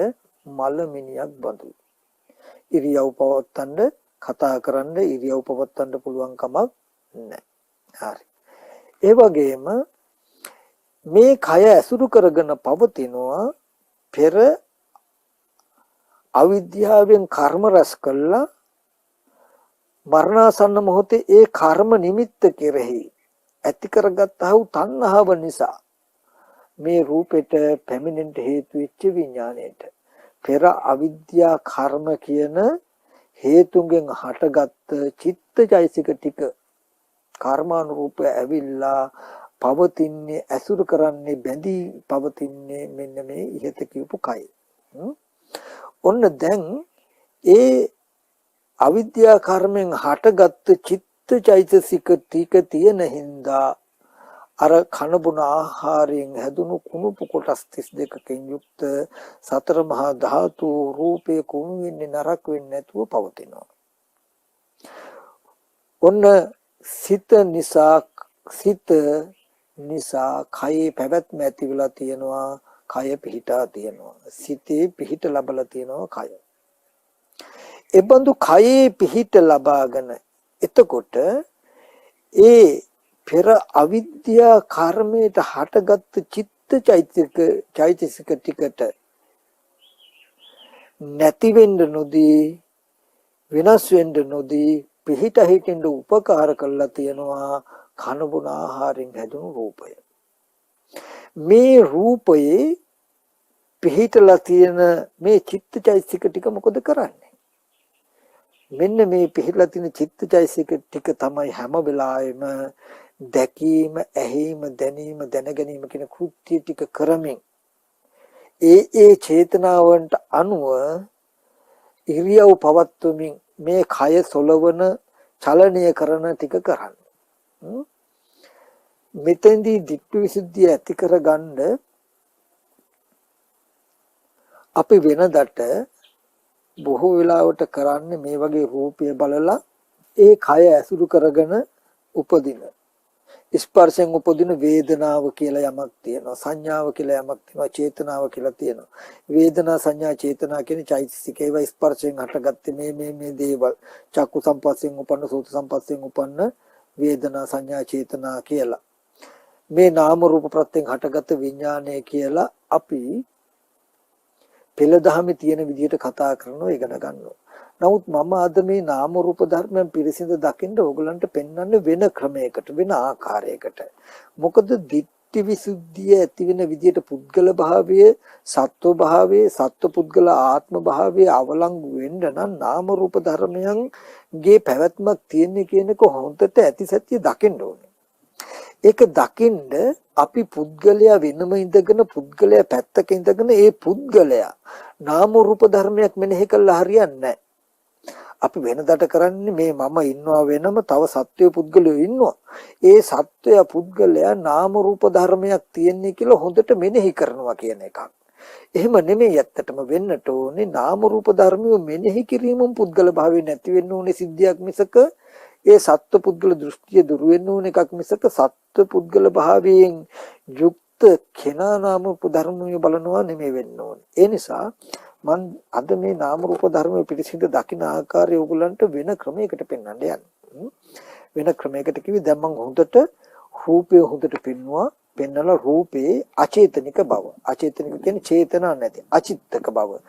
මල මිනියක් බඳුයි. ඉරියව් පවත්තන්න කතා කරන්න ඉරියව් පවත්තන්න පුළුවන් කමක් නැහැ. හරි. ඒ වගේම මේ කය ඇසුරු කරගෙන පවතිනවා පෙර අවිද්‍යාවෙන් කර්ම රැස් කළා මරණාසන්න මොහොතේ ඒ කර්ම නිමිත්ත කෙරෙහි ඇති කරගත්තා වූ තණ්හාව නිසා මේ රූපෙට පැමිණෙන්න හේතු වෙච්ච විඥාණයට පෙර අවිද්‍යා කර්ම කියන හේතුන්ගෙන් හටගත් චිත්තජයසික ටික කර්මානුරූපව ඇවිල්ලා පවතින්නේ ඇසුරු කරන්නේ බැඳී පවතින්නේ මෙන්න මේ ඉහත කියපු කය. ඔන්න දැන් ඒ අවිද්‍යා කර්මෙන් හටගත් චිත්තජයසික ටික තියෙන හින්දා අර කනබුන ආහාරයෙන් හැදුණු කුණුපු කොටස් 32කින් යුක්ත සතර මහා ධාතු රූපේ කුණු වෙන්නේ නරක වෙන්නේ නැතුව පවතිනවා. ඔන්න සිත නිසා කයේ පැවැත්ම ඇති වෙලා තියෙනවා. කය පිහිටා තියෙනවා. සිතේ පිහිට ලැබලා තියෙනවා කය. එබඳු කයේ පිහිට ලබාගෙන එතකොට ඒ පෙර අවිද්‍යා කර්මයට හටගත් චෛතසික ටිකට නැති වෙන්න නොදී විනාශ වෙන්න නොදී පිහිට හිටින්න උපකාර කරලා තියෙනවා කනබුන ආහාරයෙන් හැදුණු රූපය. මේ රූපයේ පිහිටලා තියෙන මේ චිත්තචෛතසික ටික මොකද කරන්නේ? මෙන්න මේ පිහිටලා තියෙන චිත්තචෛතසික ටික තමයි හැම වෙලාවෙම දැකීම, ඇහිීම, දැනීම, දැනගැනීම කියන කෘත්‍ය ටික කරමින් ඒ චේතනාවන්ට අනුව ඉරියව් පවත්වමින් මේ කය සොලවන චලනය කරන ටික කරන්නේ. මෙතෙන්දී ditthi visuddhiය ඇති කරගන්න අපි වෙනදට බොහෝ වෙලාවට කරන්නේ මේ වගේ රූපය බලලා ඒ කය ඇසුරු කරගෙන උපදින ස්පර්ශයෙන් උපදින වේදනාව කියලා යමක් තියෙනවා, සංඥාව කියලා යමක් තියෙනවා, චේතනාව කියලා තියෙනවා. වේදනා සංඥා චේතනා කියන චෛතසික ඒවා ස්පර්ශයෙන් හටගත්තේ මේ දේවල්. චක්කු සම්පස්යෙන් උපන්න, සෝත සම්පස්යෙන් උපන්න වේදනා සංඥා චේතනා කියලා. මේ නාම රූප ප්‍රත්‍යයෙන් හටගත්ත විඥානය කියලා අපි පෙළ දහමේ තියෙන විදිහට කතා කරනවා, ඉගෙන ගන්නවා. නමුත් මම අද මේ නාම රූප ධර්මයන් පිරිසිදු දකින්න ඕගලන්ට පෙන්වන්නේ වෙන ක්‍රමයකට, වෙන ආකාරයකට. මොකද ditthi visuddhiය ඇති වෙන විදිහට පුද්ගල භාවය, සත්ව භාවය, සත්ව පුද්ගල ආත්ම භාවය අවලංගු වෙන්න නම් නාම රූප ධර්මයන්ගේ පැවැත්මක් තියෙන්නේ කියන එක හොඳට ඇතිසත්‍ය දකින්න ඕනේ. ඒක දකින්න අපි පුද්ගලයා වෙනම ඉඳගෙන පුද්ගලයා පැත්තක ඉඳගෙන ඒ පුද්ගලයා නාම රූප ධර්මයක් මෙනෙහි කළා හරියන්නේ නැහැ. අපි වෙනදට කරන්නේ මේ මම ඉන්නවා වෙනම තව සත්වය පුද්ගලයෝ ඉන්නවා. ඒ සත්වය පුද්ගලයා නාම රූප ධර්මයක් තියෙන්නේ කියලා හොඳට මෙනෙහි කරනවා කියන එකක්. එහෙම නෙමෙයි ඇත්තටම වෙන්නට ඕනේ නාම රූප ධර්මිය මෙනෙහි කිරීමම පුද්ගල භාවය නැති වෙන්න ඕනේ සිද්ධියක් මිසක ඒ සත්ව පුද්ගල දෘෂ්ටිය දුර වෙන්න ඕන එකක් මිසක සත්ව පුද්ගල භාවයෙන් යුක්ත කෙනා නාම රූප ධර්මය බලනවා නෙමෙයි වෙන්න ඕනේ. ඒ නිසා මම අද මේ නාම රූප ධර්මයේ පිළිසිඳ දකින්න ආකාරය ඕගලන්ට වෙන ක්‍රමයකට පෙන්වන්න යන්නේ. වෙන ක්‍රමයකට කිව්වේ දැන් මම හොඳට රූපය හොඳට පෙන්වලා රූපේ අචේතනික බව. අචේතනික කියන්නේ චේතනා නැති, අචිත්තක බව.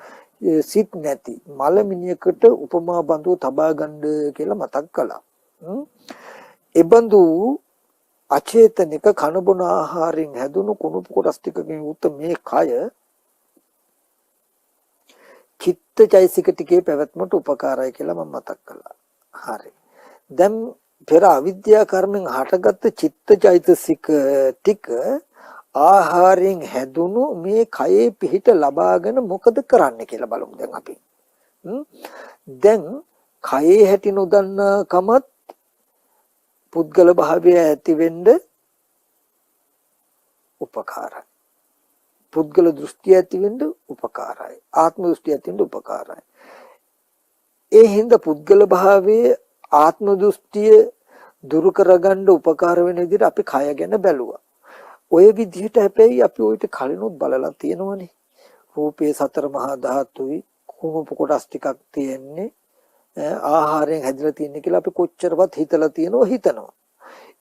සිත් නැති මලමිනියකට උපමා බඳුව තබා ගන්න කියලා මතක් කළා. එබඳු අචේතනික කනබුන ආහාරයෙන් හැදුණු කුණුප කොටස් ටිකකින් යුත් මේ කය චිත්තචෛසික ටිකේ පැවැත්මට උපකාරයි කියලා මම මතක් කළා. හරි. දැන් පෙර අවිද්‍යා කර්මෙන් හටගත්ත චිත්තචෛතසික ටික ආහාරයෙන් හැදුණු මේ කයේ පිහිට ලබාගෙන මොකද කරන්නේ කියලා බලමු දැන් අපි. දැන් කයේ හැටි නොදන්නා කමත් පුද්ගල භාවය ඇති වෙන්න උපකාරයි. පුද්ගල දෘෂ්ටිය ඇති වෙන්න උපකාරයි. ආත්ම දෘෂ්ටිය ඇති වෙන්න උපකාරයි. ඒ හින්දා පුද්ගල භාවයේ ආත්ම දෘෂ්ටිය දුරු කරගන්න උපකාර වෙන විදිහට අපි කය ගැන බැලුවා. ඔය විදිහට හැබැයි අපි ඔයිට කලිනුත් බලලා තියෙනවනේ. රූපයේ සතර මහා ධාතුයි කුණුප කොටස් ටිකක් තියෙන්නේ ආහාරයෙන් හැදිලා තියෙන්නේ කියලා අපි කොච්චරවත් හිතලා හිතනවා.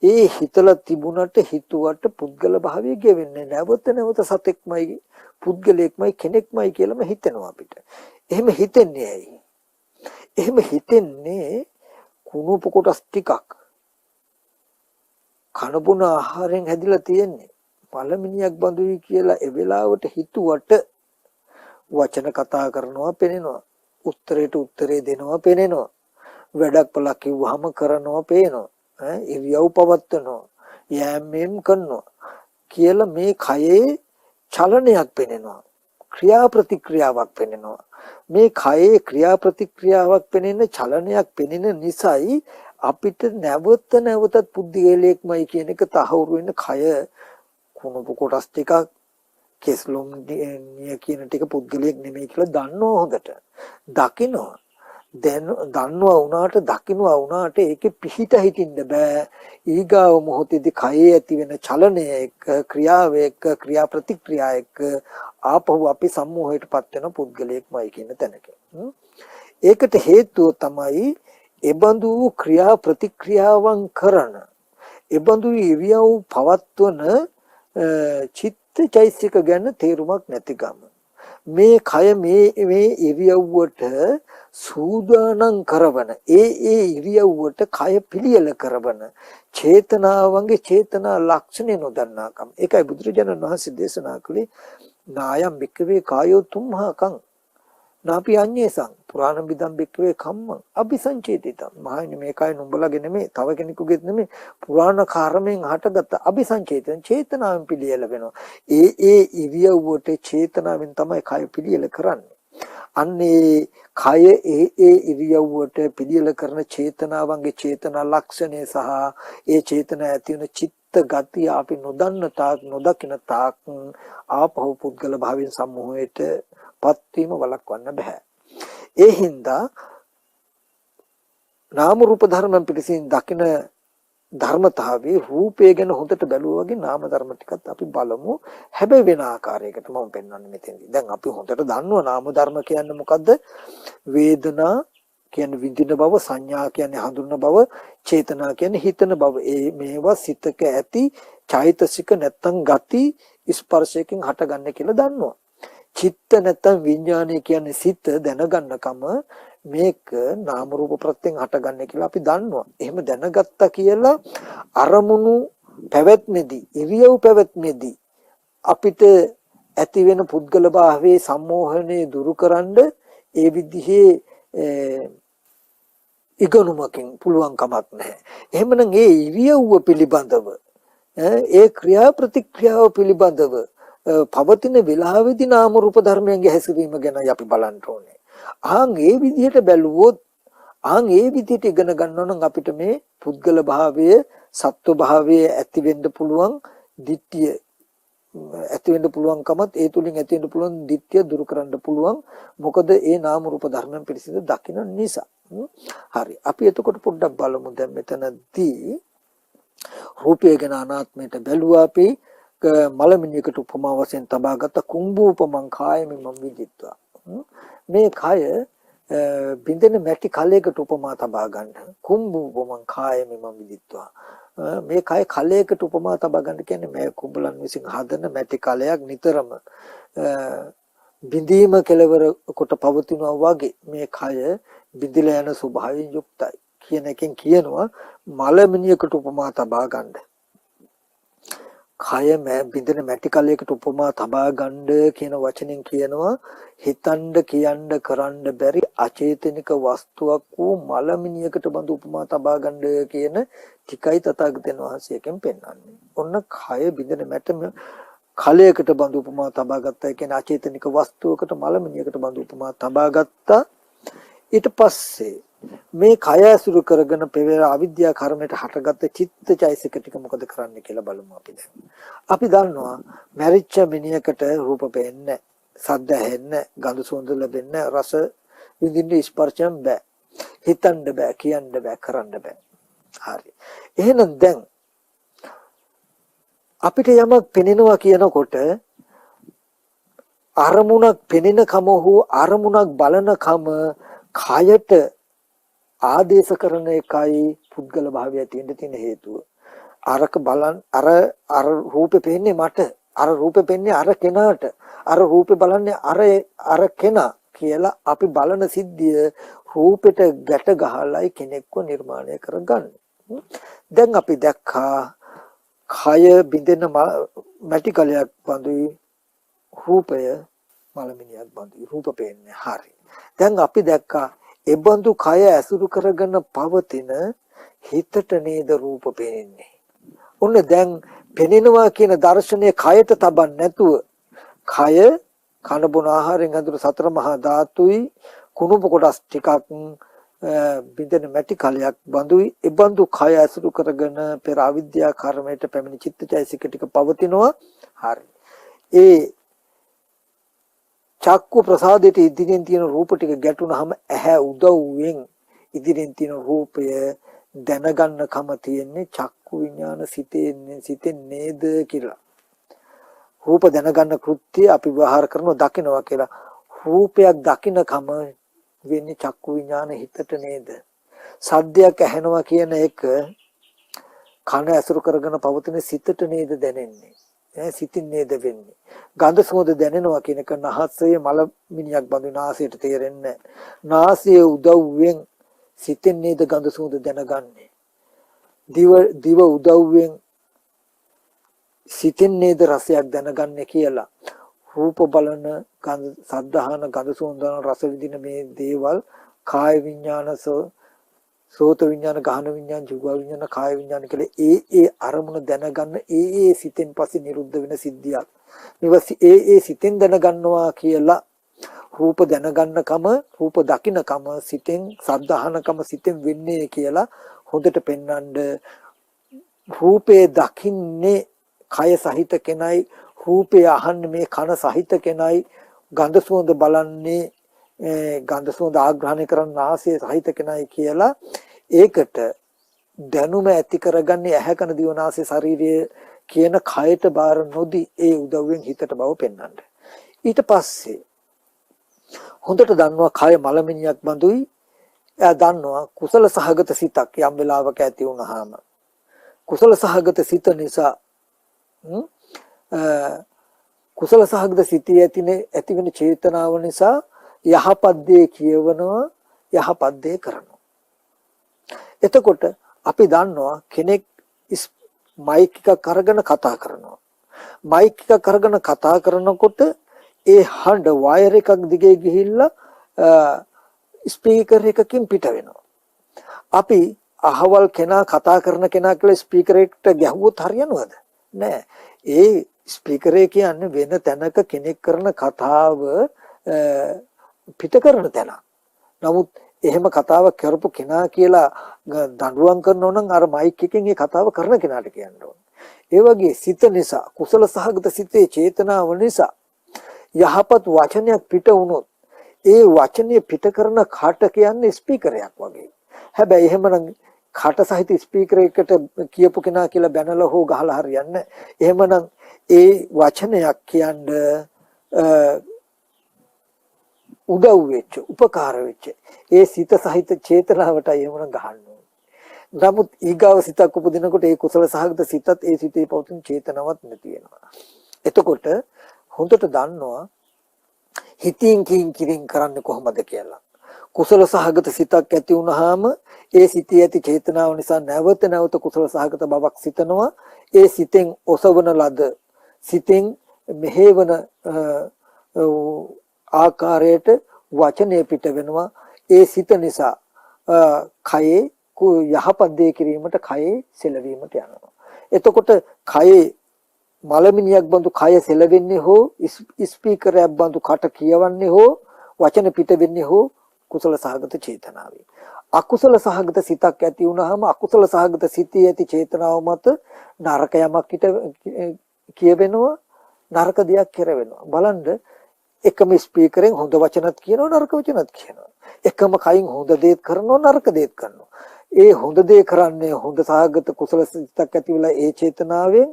ඒ හිතලා තිබුණට හිතුවට පුද්ගල භාවය ගෙවෙන්නේ නැවත සතෙක්මයි පුද්ගලයෙක්මයි කෙනෙක්මයි කියලාම හිතෙනවා අපිට. එහෙම හිතෙන්නේ ඇයි? එහෙම හිතෙන්නේ කුණුප කොටස් ටිකක් කනබුන ආහාරයෙන් හැදිලා තියෙන්නේ. පළමිනියක් බඳුයි කියලා ඒ වෙලාවට හිතුවට වචන කතා කරනවා පෙනෙනවා. උත්තරයට උත්තරේ දෙනවා පෙනෙනවා. වැඩක් පළක් කිව්වහම කරනවා පේනවා. ඉරියව් පවත්වනවා. යෑමෙම් කරනවා කියලා මේ කයේ චලනයක් පෙනෙනවා. ක්‍රියා ප්‍රතික්‍රියාවක් පෙනෙනවා. මේ කයේ ක්‍රියා ප්‍රතික්‍රියාවක් පෙනෙන චලනයක් පෙනෙන නිසායි අපිට නැවතත් පුද්ගලයෙක්මයි කියන එක තහවුරු වෙන කය කුණුප කොටස් ටිකක් කෙස්ලොම් නිය කියන ටික පුද්ගලයෙක් නෙමෙයි කියලා දන්නව හොඳට. දකිනවා. දැන් දන්නවා වුණාට ඒකේ පිහිට හිටින්න බෑ. ඊගාව මොහොතේදී කයේ ඇති වෙන චලනය එක්ක ක්‍රියාව එක්ක ක්‍රියා ප්‍රතික්‍රියා එක්ක ආපහු අපි සම්මෝහයටපත් වෙන පුද්ගලයෙක්මයි කියන තැනක. ඒකට හේතුව තමයි එබඳු ක්‍රියා ප්‍රතික්‍රියාවන් කරන එබඳු ඉරියව් පවත්වන චිත්තචෛසික ගැන තේරුමක් නැතිකම. මේ කය මේ ඉරියව්වට සූදානම් කරවන ඒ ඉරියව්වට කය පිළියෙල කරවන චේතනාවන්ගේ චේතනා ලක්ෂණ නොදන්නාකම. ඒකයි බුදුරජාණන් වහන්සේ දේශනා කළේ නායම් බික්කවේ කායෝ තුම්හකං නාපි අඤ්ඤේසං පුරාණ බිදම් බික්කවේ කම්මං අபிසංචේතිතං. මහණෙනි මේකයි නුඹලගේ නෙමෙයි තව කෙනෙකුගේත් නෙමෙයි පුරාණ කර්මයෙන් හටගත්ත අபிසංචේතන චේතනාවෙන් පිළියෙල වෙනවා. ඒ ඉරියව්වට චේතනාවෙන් තමයි කය පිළියෙල කරන්නේ. අන්නේ කය ඒ ඉරියව්වට පිළියෙල කරන චේතනාවන්ගේ චේතනා ලක්ෂණය සහ ඒ චේතනා ඇති වෙන චිත්ත ගතිය අපි නොදන්න තාක් නොදකින තාක් ආපහු පුද්ගල භාවයෙන් සම්මෝහයට පත්වීම වළක්වන්න බෑ. ඒ හින්දා නාම රූප ධර්මයන් පිළිසින් දකින ධර්මතාවයේ රූපය ගැන හොඳට බැලුවා වගේ නාම ධර්ම ටිකත් අපි බලමු. හැබැයි වෙන ආකාරයකට මම පෙන්වන්නේ මෙතෙන්දී. දැන් අපි හොඳට දන්නවා නාම ධර්ම කියන්නේ මොකද්ද? වේදනා කියන්නේ විඳින බව, සංඥා කියන්නේ හඳුනන බව, චේතනා කියන්නේ හිතන බව. මේවා සිතක ඇති චෛතසික නැත්තම් ගති ස්පර්ශයෙන් හටගන්නේ කියලා දන්නවා. චිත්ත නැත්තම් විඥානය කියන්නේ සිත දැනගන්නකම මේක නාම රූප ප්‍රත්‍යයෙන් හටගන්නේ කියලා අපි දන්නවා. එහෙම දැනගත්තා කියලා අරමුණු පැවැත්මේදී ඉරියව් පැවැත්මේදී අපිට ඇති වෙන පුද්ගල භාවයේ සම්මෝහණය දුරුකරන්න ඒ විදිහේ ඉගෙනුමකින් පුළුවන් කමක් නැහැ. එහෙමනම් ඒ ඉරියව්ව පිළිබඳව ඒ ක්‍රියා ප්‍රතික්‍රියාව පිළිබඳව පවතින වෙලාවෙදී නාම රූප ධර්මයන්ගේ හැසිරීම ගැන අපි බලන්න ඕනේ. ඒ විදිහට බැලුවොත් ඒ විදිහට ඉගෙන ගන්නවා නම් අපිට මේ පුද්ගල භාවය සත්ව භාවය ඇති වෙන්න පුළුවන් ditthිය ඇති වෙන්න පුළුවන්කමත් ඒ තුලින් ඇති වෙන්න පුළුවන් ditthිය දුරු කරන්න පුළුවන්. මොකද ඒ නාම රූප ධර්මයන් පිළිසිඳ දකින්න නිසා. හරි. අපි එතකොට පොඩ්ඩක් බලමු දැන් මෙතනදී රූපය ගැන අනාත්මයට බැලුවා අපි මලමිණියකට උපමා වශයෙන් තබාගත කුම්භූපමං කායමෙ මම විදිත්වා. මේ කය බින්දෙන මැටි කලයකට උපමා තබා ගන්න. කුම්භූපමං කායමෙ මම විදිත්වා. මේ කය කලයකට උපමා තබා ගන්න කියන්නේ මේ කුඹලන් විසින් හදන මැටි කලයක් නිතරම බිඳීම කෙලවර කොට පවතිනවා වගේ මේ කය බිඳිලා යන ස්වභාවයෙන් යුක්තයි කියන එකෙන් කියනවා මලමිනියකට උපමා තබා ගන්න. කය බින්දෙන මැටි කලයකට උපමා තබා ගන්න කියන වචනෙන් කියනවා හිතන්න කියන්න කරන්න බැරි අචේතනික වස්තුවක් වූ මලමිනියකට බඳු උපමා තබා ගන්න කියන tikai තථාගතයන් වහන්සේගෙන් පෙන්වන්නේ. ඔන්න කය බින්දෙන මැටි කලයකට බඳු උපමා තබා ගත්තා කියන අචේතනික වස්තුවකට මලමිනියකට බඳු උපමා තබා ගත්තා. ඊට පස්සේ මේ කය ඇසුරු කරගෙන පෙර අවිද්‍යා කර්මයට හටගත්ත චිත්තචෛසික ටික මොකද කරන්නේ කියලා බලමු අපි දැන්. අපි දන්නවා මැරිච්ච මිනිහකට රූප පේන්නේ, සද්ද ඇහෙන්නේ, ගඳ සුවඳ ලැබෙන්නේ, රස විඳින්න ස්පර්ශයෙන් බෑ. හිතන්න බෑ, කියන්න බෑ, කරන්න බෑ. හරි. එහෙනම් දැන් අපිට යමක් පෙනෙනවා කියනකොට අරමුණක් පෙනෙන කම හෝ අරමුණක් බලන කම කයට ආදේශ කරන එකයි පුද්ගල භාවය තියෙන හේතුව. අරක බලන් අර රූපේ පේන්නේ මට, අර රූපේ පේන්නේ අර කෙනාට, අර රූපේ බලන්නේ අර කෙනා කියලා අපි බලන සිද්ධිය රූපෙට ගැට ගහලායි කෙනෙක්ව නිර්මාණය කරගන්නේ. දැන් අපි දැක්කා කය බින්දෙන මැටි කලයක් බඳුයි, රූපය මලමිනියක් බඳුයි, රූප පේන්නේ. හරි. දැන් අපි දැක්කා එබඳු කය ඇසුරු කරගෙන පවතින හිතට නේද රූප පේන්නේ. ඔන්න දැන් පෙනෙනවා කියන දර්ශනය කයට තබන්න නැතුව කය කන බොන ආහාරයෙන් හඳුන සතර මහා ධාතුයි කුණුප කොටස් ටිකක් බින්දෙන මැටි කලයක් බඳුයි එබඳු කය ඇසුරු කරගෙන පෙර අවිද්‍යා කර්මයට පැමිණි චිත්තචෛසික ටික පවතිනවා. හරි. ඒ චක්කු ප්‍රසාදයට ඉදිරියෙන් තියෙන රූප ටික ගැටුනහම ඇහැ උදව්වෙන් ඉදිරියෙන් තියෙන රූපය දැනගන්න කම තියෙන්නේ චක්කු විඥාන සිතෙන් නේද කියලා. රූප දැනගන්න කෘත්‍ය අපි ව්‍යවහාර කරනවා දකින්නවා කියලා. රූපයක් දකින්න කම වෙන්නේ චක්කු විඥාන හිතට නේද? සද්දයක් ඇහෙනවා කියන එක කන ඇසුරු කරගෙන පවතින සිතට නේද දැනෙන්නේ? සිතින් නේද වෙන්නේ? ගඳ සුවඳ දැනෙනවා කියන එක නහසේ මල මිනියක් බඳු නාසයට තේරෙන්නේ නාසයේ උදව්වෙන් සිතින් නේද ගඳ සුවඳ දැනගන්නේ? දිව උදව්වෙන් සිතින් නේද රසයක් දැනගන්නේ කියලා. රූප බලන ගඳ සද්ධාහන ගඳ සුවඳ රස විඳින මේ දේවල් කාය විඥාන සෝත විඥාන ගහන විඥාන ජීව විඥාන කාය විඥාන කියලා ඒ අරමුණ දැනගන්න ඒ සිතෙන් පස්සේ නිරුද්ධ වෙන සිද්ධියක්. මේවා ඒ සිතෙන් දැනගන්නවා කියලා රූප දැනගන්නකම රූප දකින්නකම සිතෙන් සද්ධාහනකම සිතෙන් වෙන්නේ කියලා හොඳට පෙන්වන්න. රූපේ දකින්නේ කය සහිත කෙනයි, රූපය අහන්නේ මේ කන සහිත කෙනයි, ගඳ සුවඳ බලන්නේ ගන්ධ සුවඳ ආග්‍රහණය කරන නාසය සහිත කෙනයි කියලා ඒකට දැනුම ඇති කරගන්නේ ඇහැ කන දිව නාසය ශරීරය කියන කයට බාර නොදී ඒ උදව්වෙන් හිතට බව පෙන්වන්න. ඊට පස්සේ හොඳට දන්නවා කය මලමිනියක් බඳුයි. එයා දන්නවා කුසල සහගත සිතක් යම් වෙලාවක ඇති වුනහම කුසල සහගත සිත නිසා කුසල සහගත සිතේ ඇති වෙන චේතනාව නිසා යහපත් දේ කියවනවා, යහපත් දේ කරනවා. එතකොට අපි දන්නවා කෙනෙක් මයික් එකක් අරගෙන කතා කරනවා. මයික් එකක් අරගෙන කතා කරනකොට ඒ හඬ වයර් එකක් දිගේ ගිහිල්ලා ස්පීකර් එකකින් පිට වෙනවා. අපි අහවල් කෙනා කතා කරන කෙනා කියලා ස්පීකර් එකට ගැහුවොත් හරියනවද? නෑ. ඒ ස්පීකර් එක කියන්නේ වෙන තැනක කෙනෙක් කරන කතාව පිට කරන තැන. නමුත් එහෙම කතාවක් කරපු කෙනා කියලා දඬුවම් කරනවා නම් අර මයික් එකෙන් ඒ කතාව කරන කෙනාට කියන්න ඕනේ. ඒ වගේ සිත නිසා කුසල සහගත සිතේ චේතනාව නිසා යහපත් වචනයක් පිට වුණොත් ඒ වචනේ පිට කරන කට කියන්නේ ස්පීකරයක් වගේ. හැබැයි එහෙමනම් කට සහිත ස්පීකර් එකට කියපු කෙනා කියලා බැනලා හෝ ගහලා හරියන්නේ. එහෙමනම් ඒ වචනයක් කියන්නේ උදව් වෙච්ච උපකාර වෙච්ච ඒ සිත සහිත චේතනාවටයි එහෙමනම් ගහන්න ඕනේ. නමුත් ඊගාව සිතක් උපදිනකොට ඒ කුසල සහගත සිතත් ඒ සිතේ පවතින චේතනාවක් නැති වෙනවා. එතකොට හොඳට දන්නවා හිතින් කින් කිරින් කරන්නේ කොහොමද කියලා. කුසල සහගත සිතක් ඇති වුනහම ඒ සිතේ ඇති චේතනාව නිසා නැවත නැවත කුසල සහගත බවක් සිතනවා. ඒ සිතෙන් ඔසවන ලද සිතෙන් මෙහෙවන ආකාරයට වචනය පිට වෙනවා. ඒ සිත නිසා කයේ යහපත් දේ කිරීමට කයේ සෙලවීමට යනවා. එතකොට කයේ මලමිනියක් බඳු කය සෙලවෙන්නේ හෝ ස්පීකරයක් බඳු කට කියවන්නේ හෝ වචන පිට වෙන්නේ හෝ කුසල සහගත චේතනාවෙන්. අකුසල සහගත සිතක් ඇති වුනහම අකුසල සහගත සිතේ ඇති චේතනාව මත නරක යමක් කියවෙනවා, නරක දෙයක් කෙරවෙනවා. බලන්න එකම ස්පීකරෙන් හොඳ වචනත් කියනවා, නරක වචනත් කියනවා. එකම කයින් හොඳ දේත් කරනවා, නරක දේත් කරනවා. ඒ හොඳ දේ කරන්නේ හොඳ සහගත කුසල සිතක් ඇති වෙලා ඒ චේතනාවෙන්,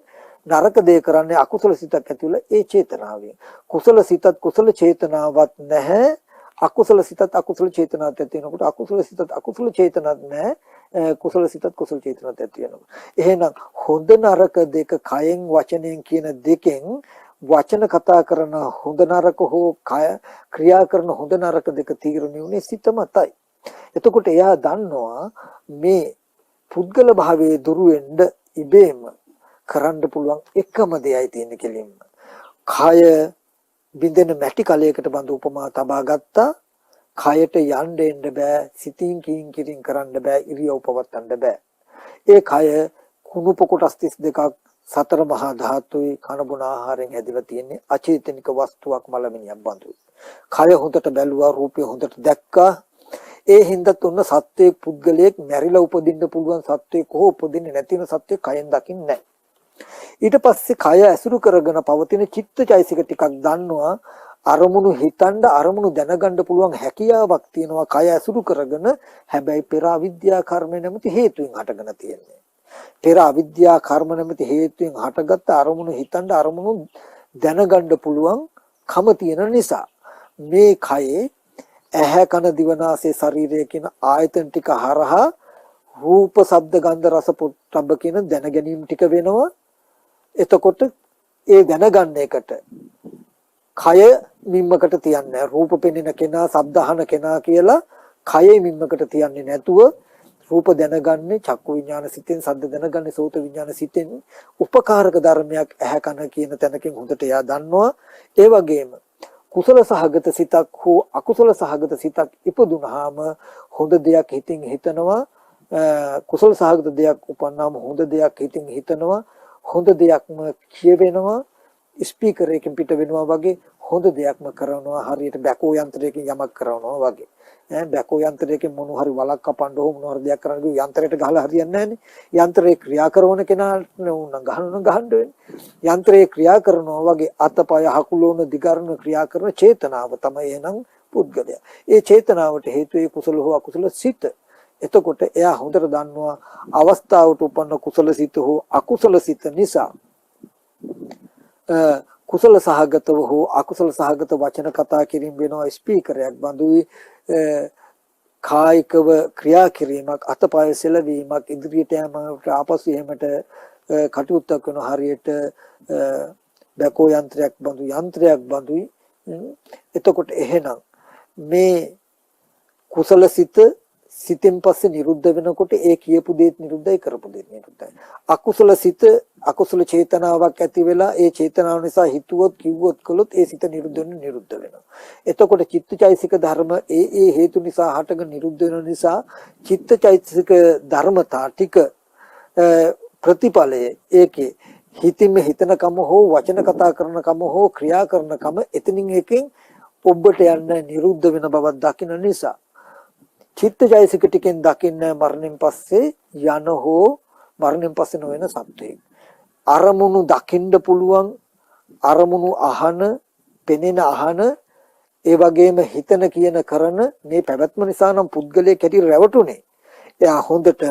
නරක දේ කරන්නේ අකුසල සිතක් ඇති වෙලා ඒ චේතනාවෙන්. කුසල සිතත් කුසල චේතනාවක් නැහැ. අකුසල සිතත් අකුසල චේතනාවක් ඇති වෙනකොට අකුසල සිතත් අකුසල චේතනාවක් නැහැ. කුසල සිතත් කුසල චේතනාවක් ඇති වෙනවා. එහෙනම් හොඳ නරක දෙක කයෙන් වචනයෙන් කියන දෙකෙන් වචන කතා කරන හොඳ නරක හෝ කය ක්‍රියා කරන හොඳ නරක දෙක තීරණය වුණේ සිත මතයි. එතකොට එයා දන්නවා මේ පුද්ගල භාවයේ දුරු වෙන්න ඉබේම කරන්න පුළුවන් එකම දෙයයි තියෙන්නේ කෙලින්ම. කය බින්දෙන මැටි කලයකට බඳ උපමා තබා ගත්තා. කයට යන්න එන්න බෑ, සිතින් කියින් කිරින් කරන්න බෑ, ඉරියව් පවත්වන්න බෑ. ඒ කය කුණුප කොටස් 32ක් සතර මහා ධාතුයි කනබුන ආහාරයෙන් හැදිලා තියෙන්නේ අචේතනික වස්තුවක් මලමිනියක් බඳුයි. කය හොඳට බැලුවා, රූපය හොඳට දැක්කා. ඒ හින්දා තුන සත්වයේ පුද්ගලයෙක් මැරිලා උපදින්න පුළුවන් සත්වයෙක් හෝ උපදින්නේ නැතින සත්වයෙක් කයෙන් දකින්නේ නැහැ. ඊට පස්සේ කය ඇසුරු කරගෙන පවතින චිත්තචෛසික ටිකක් දන්නවා. අරමුණු හිතන්න අරමුණු දැනගන්න පුළුවන් හැකියාවක් තියෙනවා කය ඇසුරු කරගෙන. හැබැයි පෙර අවිද්‍යා කර්ම නැමැති හේතුවෙන් හටගෙන තියෙන්නේ. පෙර අවිද්‍යා කර්ම නැමැති හේතුවෙන් හටගත්ත අරමුණු හිතන්න අරමුණු දැනගන්න පුළුවන් කම තියෙන නිසා මේ කයේ ඇහැ කන දිවනාසය ශරීරය කියන ආයතන ටික හරහා රූප ශබ්ද ගන්ධ රස පොට්ටබ්බ කියන දැන ගැනීම ටික වෙනවා. එතකොට ඒ දැනගන්න එකට කය මිම්මකට තියන්නේ රූප පෙනෙන කෙනා ශබ්ද අහන කෙනා කියලා කයේ මිම්මකට තියන්නේ නැතුව රූප දැනගන්නේ චක්කු විඥාන සිතෙන්, ශබ්ද දැනගන්නේ සෝත විඥාන සිතෙන්. උපකාරක ධර්මයක් ඇහැ කන කියන තැනකින් හොඳට එයා දන්නවා. ඒ වගේම කුසල සහගත සිතක් හෝ අකුසල සහගත සිතක් ඉපදුනහම හොඳ දෙයක් හිතින් හිතනවා. කුසල සහගත දෙයක් උපන්නාම හොඳ දෙයක් හිතින් හිතනවා. හොඳ දෙයක්ම කියවෙනවා. ස්පීකර් එකකින් පිට වෙනවා වගේ හොඳ දෙයක්ම කරනවා. හරියට බැකෝ යන්ත්‍රයකින් යමක් කරනවා වගේ. බැකෝ යන්ත්‍රයකින් මොන හරි වලක් කපන්න හෝ මොන හරි දෙයක් කරන්න ගිය යන්ත්‍රයට ගහලා හරියන්නේ නැහැනේ. යන්ත්‍රේ ක්‍රියා කරන කෙනාට උන ගහන්න වෙන්නේ. යන්ත්‍රේ ක්‍රියා කරනවා වගේ අතපය හකුලෝන දිගරන ක්‍රියා කරන චේතනාව තමයි එහෙනම් පුද්ගලයා. ඒ චේතනාවට හේතු ඒ කුසල හෝ අකුසල සිත. එතකොට එයා හොඳට දන්නවා අවස්ථාවට උපන්න කුසල සිත හෝ අකුසල සිත නිසා කුසල සහගතව හෝ අකුසල සහගත වචන කතා කිරීම වෙනවා. ස්පීකරයක් බඳුයි කායිකව ක්‍රියා කිරීමක්, අතපය සෙලවීමක්, ඉදිරියට යෑමට ආපසු එහෙමට කටයුත්තක් කරන හරියට බැකෝ යන්ත්‍රයක් බඳුයි. එතකොට එහෙනම් මේ කුසල සිතෙන් පස්සේ නිරුද්ධ වෙනකොට ඒ කියපු දේත් නිරුද්ධයි, කරපු දේත් නිරුද්ධයි. අකුසල සිත අකුසල චේතනාවක් ඇති වෙලා ඒ චේතනාව නිසා හිතුවොත් කිව්වොත් කළොත් ඒ සිත නිරුද්ධ වෙනවා. එතකොට චිත්තචෛසික ධර්ම ඒ හේතු නිසා හටගෙන නිරුද්ධ වෙන නිසා චිත්තචෛසික ධර්මතා ටික ප්‍රතිඵලයේ ඒකේ හිතින්ම හිතන කම හෝ වචන කතා කරන කම හෝ ක්‍රියා කරන කම එතනින් එකෙන් ඔබට යන්න නිරුද්ධ වෙන බවක් දකින නිසා චිත්තචෛසික ටිකෙන් දකින්න මරණයෙන් පස්සේ යන හෝ මරණයෙන් පස්සේ නොවන සත්‍යයක්. අරමුණු දකින්න පුළුවන්, අරමුණු අහන, පෙනෙන අහන, ඒ වගේම හිතන කියන කරන මේ පැවැත්ම නිසා නම් පුද්ගලයෙක් හැටි රැවටුනේ. එයා හොඳට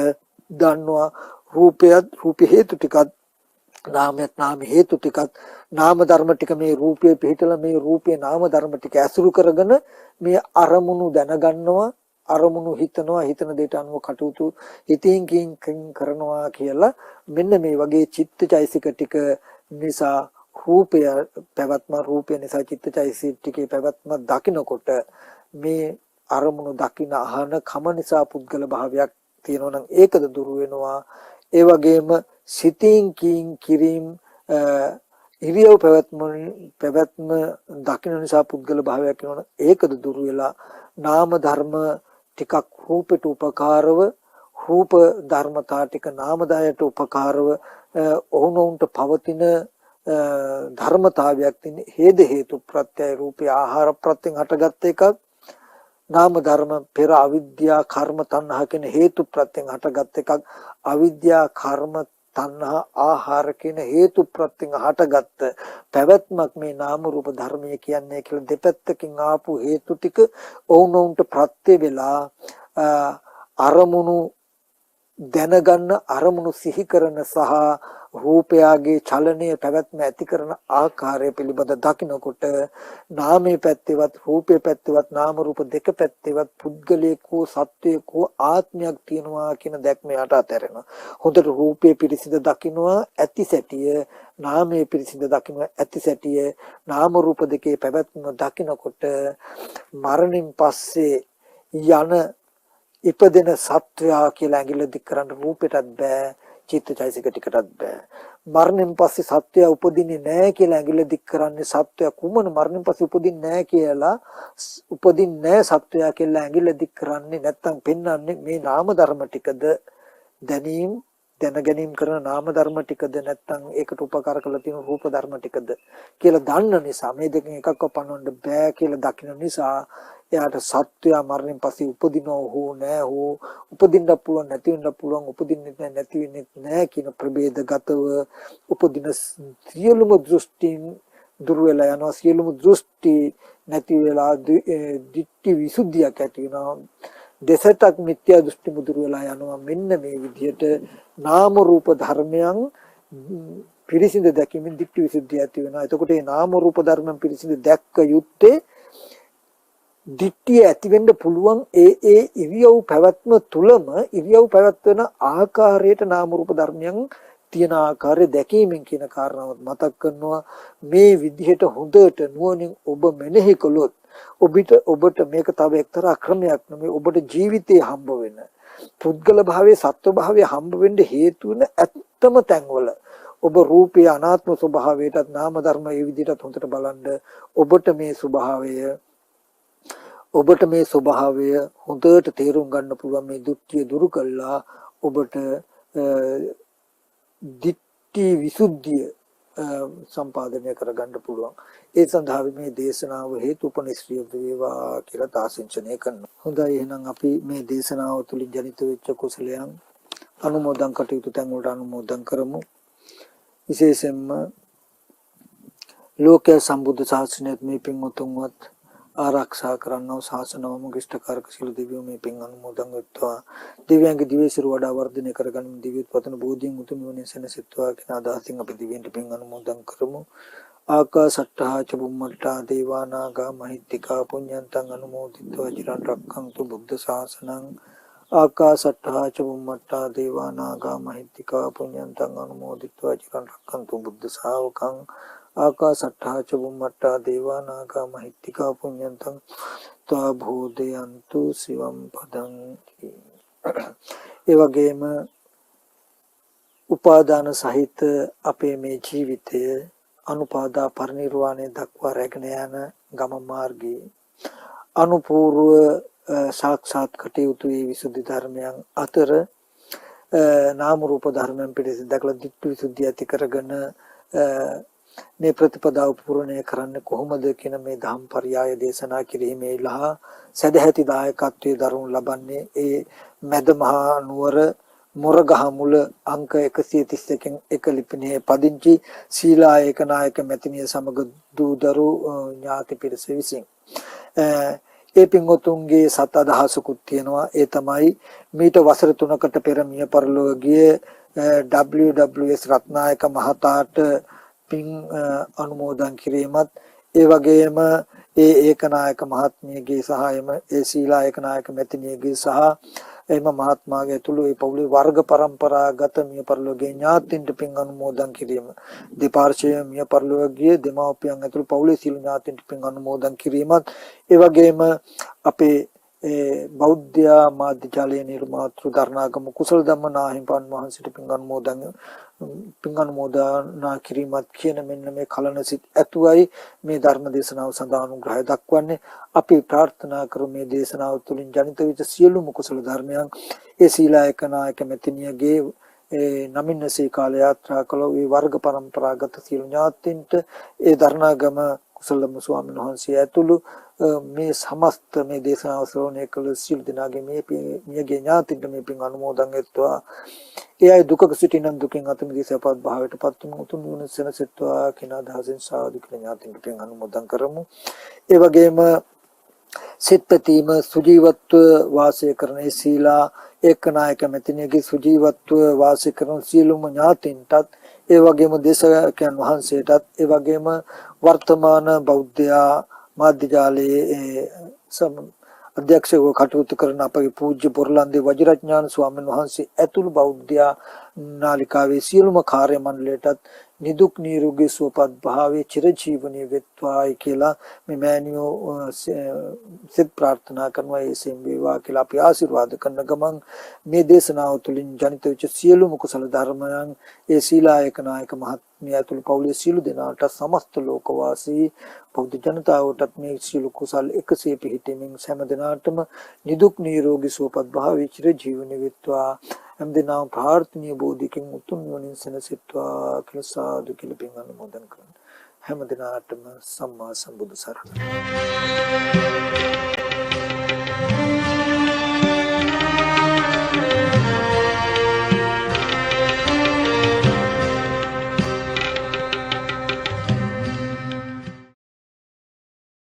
දන්නවා රූප හේතු ටිකක්, නාමයක් නාම හේතු ටිකක්, නාම ධර්ම ටික මේ රූපයේ පිහිටලා මේ රූපේ නාම ධර්ම ටික ඇසුරු කරගෙන මේ අරමුණු දැනගන්නවා. අරමුණු හිතනවා, හිතන දෙයට අනුව කටයුතු හිතින් කරනවා කියලා මෙන්න මේ වගේ චිත්තචෛසික ටික නිසා රූපය පැවැත්ම, රූපය නිසා චිත්තචෛසික ටිකේ පැවැත්ම දකිනකොට මේ අරමුණු දකින අහන කම නිසා පුද්ගල භාවයක් තියෙනවා නම් ඒකද දුරු වෙනවා. ඒ වගේම සිතින් කින් කිරීම ඉරියව් පැවැත්ම දකින්න නිසා පුද්ගල භාවයක් වෙනවා නම් ඒකද දුරු වෙලා නාම ධර්ම ටිකක් රූපයට උපකාරව රූප ධර්මතා ටික නාම ධායට උපකාරව ඔවුනොවුන්ට පවතින ධර්මතාවයක් තියෙන හේද හේතු ප්‍රත්‍යය රූපේ ආහාර ප්‍රත්‍යයෙන් හටගත් එකක් නාම ධර්ම පෙර අවිද්‍යා කර්ම තණ්හා කියන හේතු ප්‍රත්‍යයෙන් හටගත් එකක් අවිද්‍යා කර්ම තණ්හා ආහාර කියන හේතු ප්‍රත්‍යයෙන් හටගත් පැවැත්මක් මේ නාම රූප ධර්මය කියන්නේ කියලා දෙපැත්තකින් ආපු හේතු ටික ඔවුනොවුන්ට ප්‍රත්‍ය වෙලා අරමුණු දැනගන්න අරමුණු සිහි කරන සහ රූපයාගේ චලනීය පැවැත්ම ඇති කරන ආකාරය පිළිබඳ දකිනකොට නාමයේ පැත්තේවත් රූපයේ පැත්තේවත් නාම රූප දෙක පැත්තේවත් පුද්ගලයෙකු සත්වයෙකු ආත්මයක් තියෙනවා කියන දැක්ම යට අතහැරෙනවා. හොඳට රූපයේ පිරිසිඳ දකින්නවා ඇති සැටිය නාමයේ පිරිසිඳ දකින්නවා ඇති සැටිය නාම රූප දෙකේ පැවැත්ම දකිනකොට මරණින් පස්සේ යන ඉපදෙන සත්වයා කියලා ඇඟිල්ල දික් කරන්න රූපෙටත් බෑ චිත්තචෛසික ටිකටත් බෑ මරණයෙන් පස්සේ සත්වයා උපදින්නේ නැහැ කියලා ඇඟිල්ල දික් කරන්නේ සත්වයා කුමන මරණයෙන් පස්සේ උපදින්නේ නැහැ කියලා උපදින්නේ නැහැ සත්වයා කියලා ඇඟිල්ල දික් කරන්නේ නැත්තම් පෙන්වන්නේ මේ නාම ධර්ම ටිකද දැනීම දැන ගැනීම කරන නාම ධර්ම ටිකද නැත්තම් ඒකට උපකාර කරලා තියෙන රූප ධර්ම ටිකද කියලා දන්න නිසා මේ දෙකෙන් එකක්ව පනවන්න බෑ කියලා දකින නිසා එයාට සත්වයා මරණයෙන් පස්සේ උපදිනව හෝ නැහැ හෝ උපදින්න පුළුවන් නැති වෙන්න පුළුවන් උපදින්නේ නැති වෙන්නේ නැහැ කියන ප්‍රභේදගතව උපදින සියලුම දෘෂ්ටි දුර වෙලා යනවා සියලුම දෘෂ්ටි නැති වෙලා දිට්ඨි විසුද්ධියක් ඇති වෙනවා දෙසටක් මිත්‍යා දෘෂ්ටි මුදුර වෙලා යනවා මෙන්න මේ විදිහට නාම රූප ධර්මයන් පිරිසිඳ දැකීමෙන් දිට්ඨි විසුද්ධිය ඇති වෙනවා එතකොට මේ නාම රූප ධර්මයන් පිරිසිඳ දැක්ක යුත්තේ දිට්ඨිය ඇති වෙන්න පුළුවන් ඒ ඉරියව් පැවැත්ම තුලම ඉරියව් පැවැත්වෙන ආකාරයට නාම රූප ධර්මයන් තියෙන ආකාරය දැකීමෙන් කියන කාරණාවත් මතක් කරනවා මේ විදිහට හොඳට නුවණින් ඔබ මෙනෙහි කළොත් ඔබට මේක තව එක්තරා ක්‍රමයක් නෙමෙයි ඔබට ජීවිතේ හම්බ වෙන පුද්ගල භාවයේ සත්ව භාවයේ හම්බ වෙන්න හේතු වෙන ඇත්තම තැන්වල ඔබ රූපේ අනාත්ම ස්වභාවයටත් නාම ධර්ම මේ විදිහට හොඳට බලන්න ඔබට මේ ස්වභාවය හොඳට තේරුම් ගන්න පුළුවන් මේ දුක්ඛිය දුරු කළා ඔබට දිට්ඨි විසුද්ධිය සම්පාදනය කරගන්න පුළුවන් ඒ සඳහා මේ දේශනාව හේතුපනිශ්‍රිය වේවා කියලා තාසින්චනය කරනවා හොඳයි එහෙනම් අපි මේ දේශනාව තුලින් ජනිත වෙච්ච කුසලයන් අනුමෝදන් කටයුතු තැන් වලට අනුමෝදන් කරමු විශේෂයෙන්ම ලෝකයේ සම්බුද්ධ ශාසනයත් මේ පින්වතුන්වත් ආරක්ෂා කරන්නව ශාසනවම කිෂ්ඨකාරක සිළු දෙවියෝ මේ පින් අනුමෝදන් වෙත්වා දිව්‍යංග දිවේසිර වඩා වර්ධනය කරගන්න දිව්‍යත් පතන බෝධියෙන් උතුම් නිවන සැනසෙත්වා කියන අදහසින් අපි දිව්‍යන්ට පින් අනුමෝදන් කරමු ආකාසට්ඨා ච බුම්මට්ඨා දේවානාගා මහිත්‍තිකා පුඤ්ඤන්තං අනුමෝදිත्वा චිරන් රක්ඛන්තු බුද්ධ ශාසනං ආකාසට්ඨා ච බුම්මට්ඨා දේවානාගා මහිත්‍තිකා පුඤ්ඤන්තං අනුමෝදිත्वा චිරන් රක්ඛන්තු බුද්ධ ශාවකං ආකාසට්ඨා ච බුම්මට්ඨා දේවානාගා මහිත්‍තිකා පුඤ්ඤන්තං ත්වා භූදයන්තු සිවම් පදං ඒ වගේම උපාදාන සහිත අපේ මේ ජීවිතය අනුපාදා පරිනිර්වාණය දක්වා රැගෙන යන ගම මාර්ගයේ අනුපූර්ව සාක්ෂාත් කටයුතු වේ විසුද්ධි ධර්මයන් අතර නාම රූප ධර්මයන් පිළිසිඳ දක්ලා දිට්ඨි විසුද්ධිය ඇති කරගෙන මේ ප්‍රතිපදාව පූර්ණය කරන්න කොහොමද කියන මේ ධම් පරයය දේශනා කිරීමේ ලහ සදැහැති දායකත්වයේ දරුණු ලබන්නේ ඒ මැද මහා නුවර මොරගහ මුල අංක 131කින් එක ලිපිනේ පදිංචි සීලා ඒකනායක මැතිණිය සමග දූදරු ඥාති පිරිස විසින් ඒ පින්වතුන්ගේ සත් අදහසකුත් තියෙනවා ඒ තමයි මීට වසර 3කට පෙර මිය පරලොව ගිය WWS රත්නායක මහතාට පින් අනුමෝදන් කිරීමත් ඒ වගේම ඒ ඒකනායක මහත්මියගේ සහායම ඒ සීලා ඒකනායක මැතිණියගේ සහ එම මහත්මාගේ ඇතුළු ඒ පවුලේ වර්ග પરම්පරාගත මිය පරලෝකයේ ඥාතින්ට පින් අනුමෝදන් කිරීම දෙපාර්ශ්වයේ මිය පරලෝකයේ දෙමාපියන් ඇතුළු පවුලේ සියලු ඥාතින්ට පින් අනුමෝදන් කිරීමත් ඒ වගේම අපේ බෞද්ධ මාධ්‍ය ජාලයේ නිර්මාතෘ දරණාගම කුසල ධම්ම නාහිමිපාණන් වහන්සේට පින් අනුමෝදනා කිරීමත් කියන මෙන්න මේ කලන සිත් ඇතුවයි මේ ධර්ම දේශනාව සඳහා අනුග්‍රහය දක්වන්නේ. අපි ප්‍රාර්ථනා කරමු මේ දේශනාව තුළින් ජනිත වෙච්ච සියලුම කුසල ධර්මයන් ඒ සීලායක නායක මෙතිනියගේ නමින්නසේ කාල යාත්‍රා කළ ඒ වර්ග પરම්පරාගත සියලු ඥාතීන්ට ඒ දරණාගම කුසලම ස්වාමීන් වහන්සේ ඇතුළු මේ සමස්ත මේ දේශනාව ශ්‍රවණය කළ සියලු දෙනාගේ මියගේ ඥාතීන්ට මේ පින් අනුමෝදන් වෙත්වා. ඒ අය දුකක සිටින දුකින් අත මිදී සපත් භාවයට පත් වුණු උතුම් නිවන සැනසෙත්වා කියන අදහසින් සාදු කියලා ඥාතීන්ට පින් අනුමෝදන් කරමු. ඒ වගේම සිත්පතීම සුජීවත්ව වාසය කරන සීලා ඒකනායක මෙතිනියගේ සුජීවත්ව වාසය කරන සියලුම ඥාතීන්ටත් ඒ වගේම දේශකයන් වහන්සේටත් ඒ වගේම වර්තමාන බෞද්ධ මාධ්‍ය ජාලයේ අධ්‍යක්ෂකව කටයුතු කරන අපගේ පූජ්‍ය බොරලන්දේ වජිරඥාන ස්වාමීන් වහන්සේ ඇතුළු බෞද්ධ නාලිකාවේ සියලුම කාර්ය මණ්ඩලයටත් නිදුක් නිරෝගී සුවපත් භාවයේ චිරජීවනයේ වෙත්වායි කියලා මේ මෑණියෝ සිත ප්‍රාර්ථනා කරනවා. ඒ සෙම් වේවා කියලා අපි ආශිර්වාද කරන ගමන් මේ දේශනාව තුළින් ජනිත වෙච්ච සියලුම කුසල ධර්මයන් ඒ සීලායක නායක මහත්මිය ඇතුළු පවුලේ සියලු දෙනාට සමස්ත ලෝකවාසී බෞද්ධ ජනතාවටත් මේ සියලු කුසල් එකසේ පිහිටීමෙන් හැම දිනාටම නිදුක් නිරෝගී සුවපත් භාවයේ චිරජීවනයේ වෙත්වා. හැම දිනම ප්‍රාර්ථනීය බෝධිකින් උතුම් නිවනින් සැනසෙත්වා කියලා සාදු කියලා පින් අනුමෝදන් කරනවා. හැම දිනාටම සම්මා සම්බුදු සරණයි.